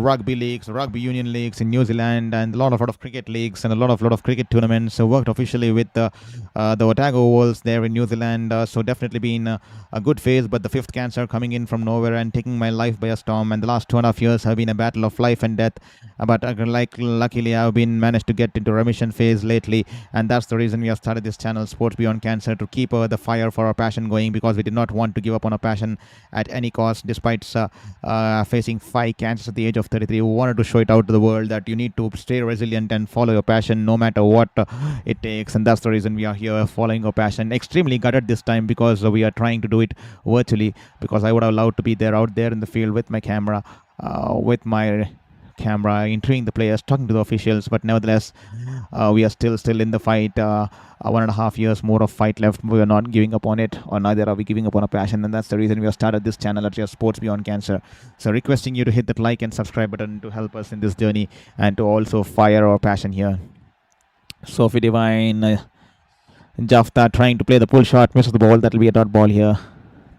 rugby leagues, rugby union leagues in New Zealand, and a lot of cricket leagues, and a lot of cricket tournaments. I worked officially with the Otago Owls there in New Zealand. So definitely been a good phase, but the 5th cancer coming in from nowhere and taking my life by a storm. And the last 2.5 years have been a battle of life and death. But luckily I've been managed to get into remission phase lately, and that's the reason we have started this channel, Sports Beyond Cancer, to keep the fire for our passion going, because we did not want to give up on our passion at any cost. Despite facing 5 cancers at the age of 33, we wanted to show it out to the world that you need to stay resilient and follow your passion no matter what it takes. And that's the reason we are here, following our passion. Extremely gutted this time, because we are trying to do it virtually, because I would have loved to be there out there in the field with my camera, interviewing the players, talking to the officials. But nevertheless, we are still in the fight. 1.5 years more of fight left. We are not giving up on it, or neither are we giving up on our passion, and that's the reason we have started this channel at Sports Beyond Cancer. So requesting you to hit that like and subscribe button to help us in this journey, and to also fire our passion here. Sophie Devine, Jafta trying to play the pull shot, misses the ball. That'll be a dot ball here.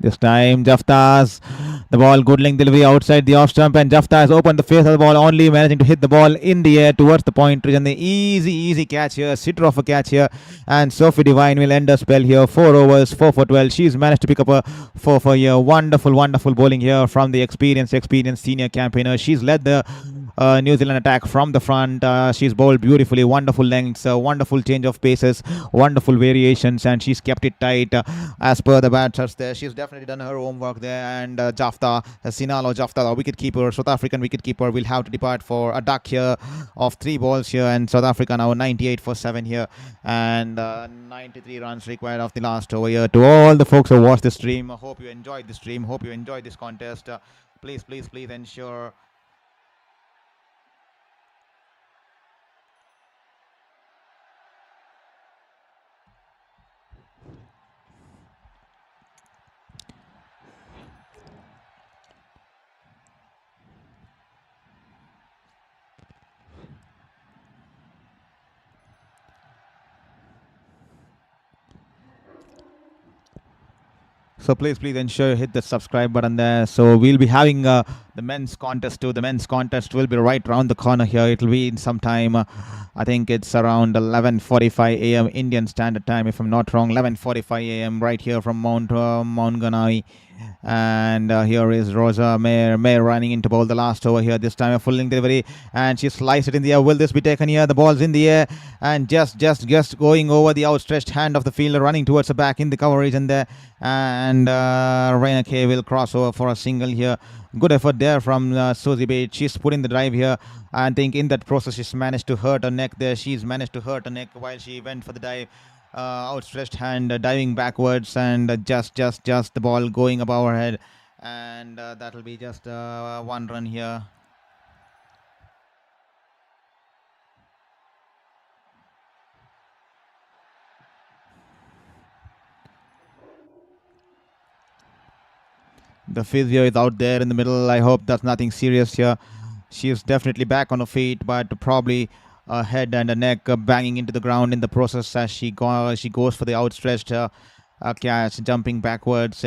This time Jafta's the ball, good length delivery outside the off stump, and Jafta has opened the face of the ball, only managing to hit the ball in the air towards the point, and the easy catch here, sitter of a catch here. And Sophie Devine will end her spell here. 4 overs, 4 for 12. She's managed to pick up a 4 for here. Wonderful bowling here from the experienced senior campaigner. She's led the New Zealand attack from the front. She's bowled beautifully, wonderful lengths, wonderful change of paces, wonderful variations, and she's kept it tight as per the batters there. She's definitely done her homework there. And Sinalo Jafta, the wicketkeeper, South African wicketkeeper, will have to depart for a duck here of 3 balls here, and South Africa now 98 for 7 here, and 93 runs required of the last over here. To all the folks who watched the stream, I hope you enjoyed the stream, hope you enjoyed this contest. Please ensure So please ensure you hit the subscribe button there. So we'll be having the men's contest too. The men's contest will be right around the corner here. It'll be in some time. I think it's around 11:45 a.m. Indian Standard Time, if I'm not wrong. 11:45 a.m. right here from Mount Maunganui. And here is Rosa Mayer running into ball the last over here. This time a full length delivery, and she sliced it in the air. Will this be taken here? The ball's in the air, and just going over the outstretched hand of the fielder, running towards the back in the cover region there. And Raina K will cross over for a single here. Good effort there from Suzie. She's putting the drive here. I think in that process she's managed to hurt her neck there. She's managed to hurt her neck while she went for the dive. Outstretched hand, diving backwards, and just the ball going above her head, and that'll be just one run here. The physio is out there in the middle. I hope that's nothing serious here. She is definitely back on her feet, but probably a head and a neck banging into the ground in the process as she goes for the outstretched catch, jumping backwards.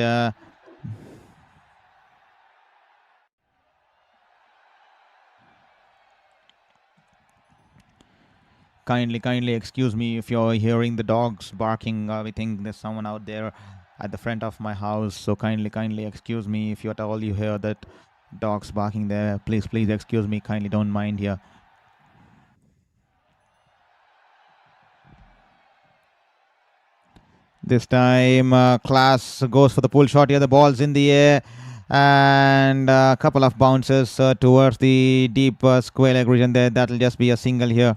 Kindly excuse me if you're hearing the dogs barking. We think there's someone out there at the front of my house, so kindly excuse me if at all you hear that dogs barking there. Please excuse me. Kindly don't mind here. This time Class goes for the pull shot here. The ball's in the air, and a couple of bounces towards the deep square leg region there. That'll just be a single here.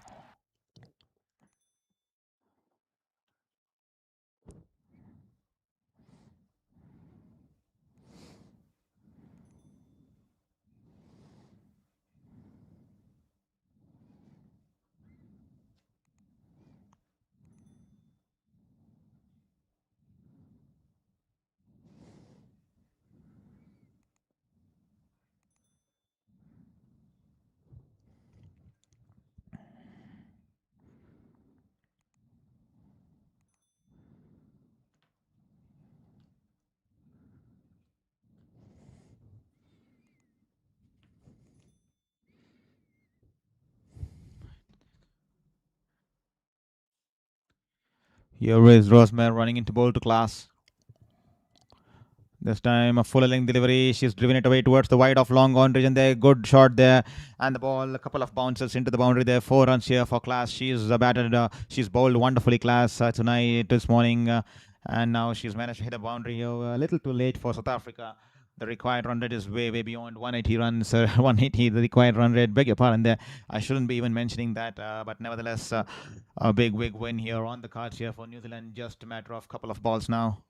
Here is Rosemary running into bowl to Class. This time a full length delivery. She's driven it away towards the wide of long on region there. Good shot there. And the ball, a couple of bounces into the boundary there. 4 runs here for Class. She's batted, she's bowled wonderfully, Class, tonight, this morning. And now she's managed to hit a boundary here. A little too late for South Africa. The required run rate is way beyond 180 runs. 180, the required run rate. Beg your pardon there. I shouldn't be even mentioning that. But nevertheless, a big win here on the cards here for New Zealand. Just a matter of couple of balls now.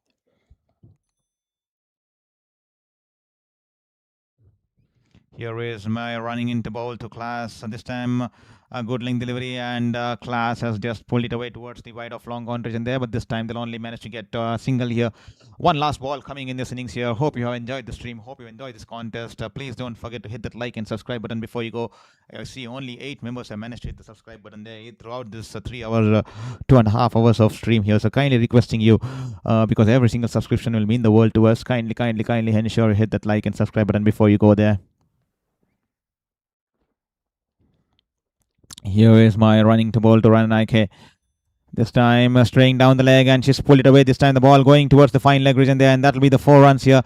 Here is my running into bowl to Class. This time a good length delivery, and Class has just pulled it away towards the wide of long on region there. But this time they'll only manage to get a single here. One last ball coming in this innings here. Hope you have enjoyed the stream. Hope you enjoyed this contest. Please don't forget to hit that like and subscribe button before you go. I see only 8 members have managed to hit the subscribe button there throughout this 3 hours, 2.5 hours of stream here. So kindly requesting you, because every single subscription will mean the world to us. Kindly ensure you hit that like and subscribe button before you go there. Here is my running to bowl to Raina K. This time straying down the leg, and she's pulled it away. This time the ball going towards the fine leg region there, and that'll be the 4 runs here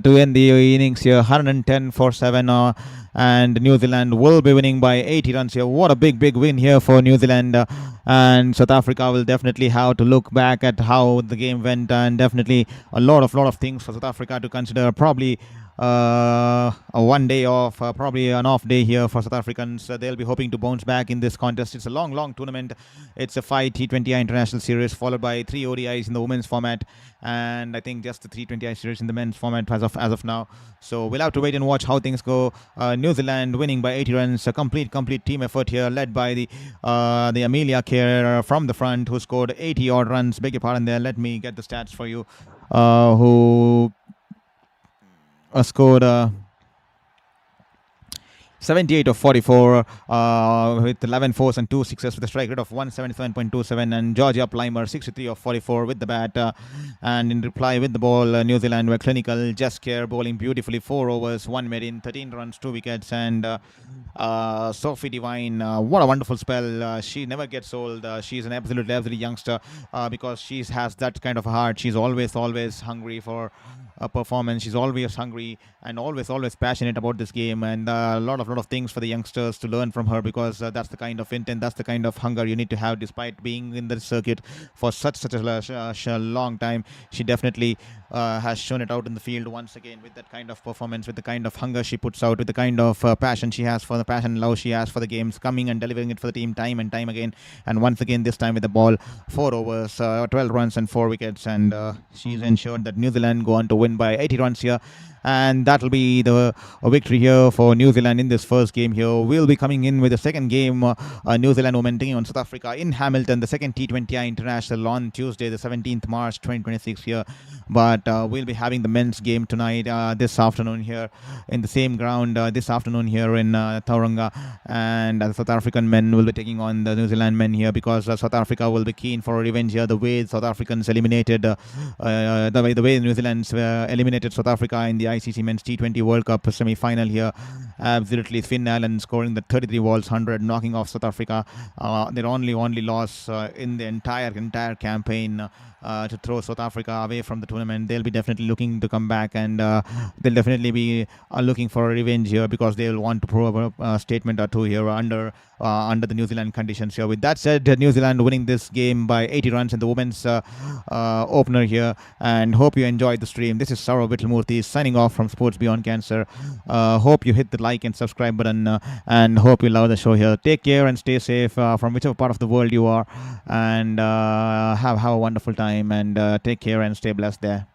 to end the innings here. 110 for 7, and New Zealand will be winning by 80 runs here. What a big win here for New Zealand, and South Africa will definitely have to look back at how the game went, and definitely a lot of things for South Africa to consider. Probably a 1 day off, probably an off day here for South Africans. They'll be hoping to bounce back in this contest. It's a long tournament. It's a 5 T20I international series followed by 3 ODIs in the women's format, and I think just the 320I series in the men's format as of now. So we'll have to wait and watch how things go. New Zealand winning by 80 runs. A complete team effort here, led by the Amelia Kerr from the front, who scored 80 odd runs. Beg your pardon there. Let me get the stats for you. Who scored 78 of 44 with 11 fours and 2 sixes with a strike rate of 177.27. And Georgia Plimer 63 of 44 with the bat. And in reply with the ball, New Zealand were clinical. Just Care bowling beautifully, 4 overs, 1 made in, 13 runs, 2 wickets. And Sophie Devine, what a wonderful spell. She never gets old. She's an absolutely youngster because she has that kind of a heart. She's always hungry for performance. She's always hungry and always passionate about this game, and a lot of things for the youngsters to learn from her, because that's the kind of intent, that's the kind of hunger you need to have despite being in the circuit for such a long time. She definitely has shown it out in the field once again with that kind of performance, with the kind of hunger she puts out, with the kind of passion she has for the passion and love she has for the games, coming and delivering it for the team time and time again. And once again, this time with the ball, 4 overs, 12 runs and 4 wickets, and she's ensured that New Zealand go on to win by 80 runs here. And that will be the victory here for New Zealand in this first game here. We'll be coming in with the second game, New Zealand women taking on South Africa in Hamilton, the second T20I International on Tuesday, the 17th March 2026 here. But we'll be having the men's game tonight, this afternoon here in the same ground, this afternoon here in Tauranga. And the South African men will be taking on the New Zealand men here, because South Africa will be keen for revenge here. The way South Africans eliminated, the way New Zealand's eliminated South Africa in the ICC Men's T20 World Cup semi-final here. Absolutely, Finn Allen scoring the 33 balls 100, knocking off South Africa. Their only loss in the entire campaign to throw South Africa away from the tournament. They'll be definitely looking to come back, and they'll definitely be looking for a revenge here, because they'll want to prove a statement or two here under the New Zealand conditions here. With that said, New Zealand winning this game by 80 runs in the women's opener here. And hope you enjoyed the stream. This is Saurav Vitlamurthy signing off from Sports Beyond Cancer. Hope you hit the like and subscribe button, and hope you love the show here. Take care and stay safe from whichever part of the world you are, and have a wonderful time, and take care and stay blessed there.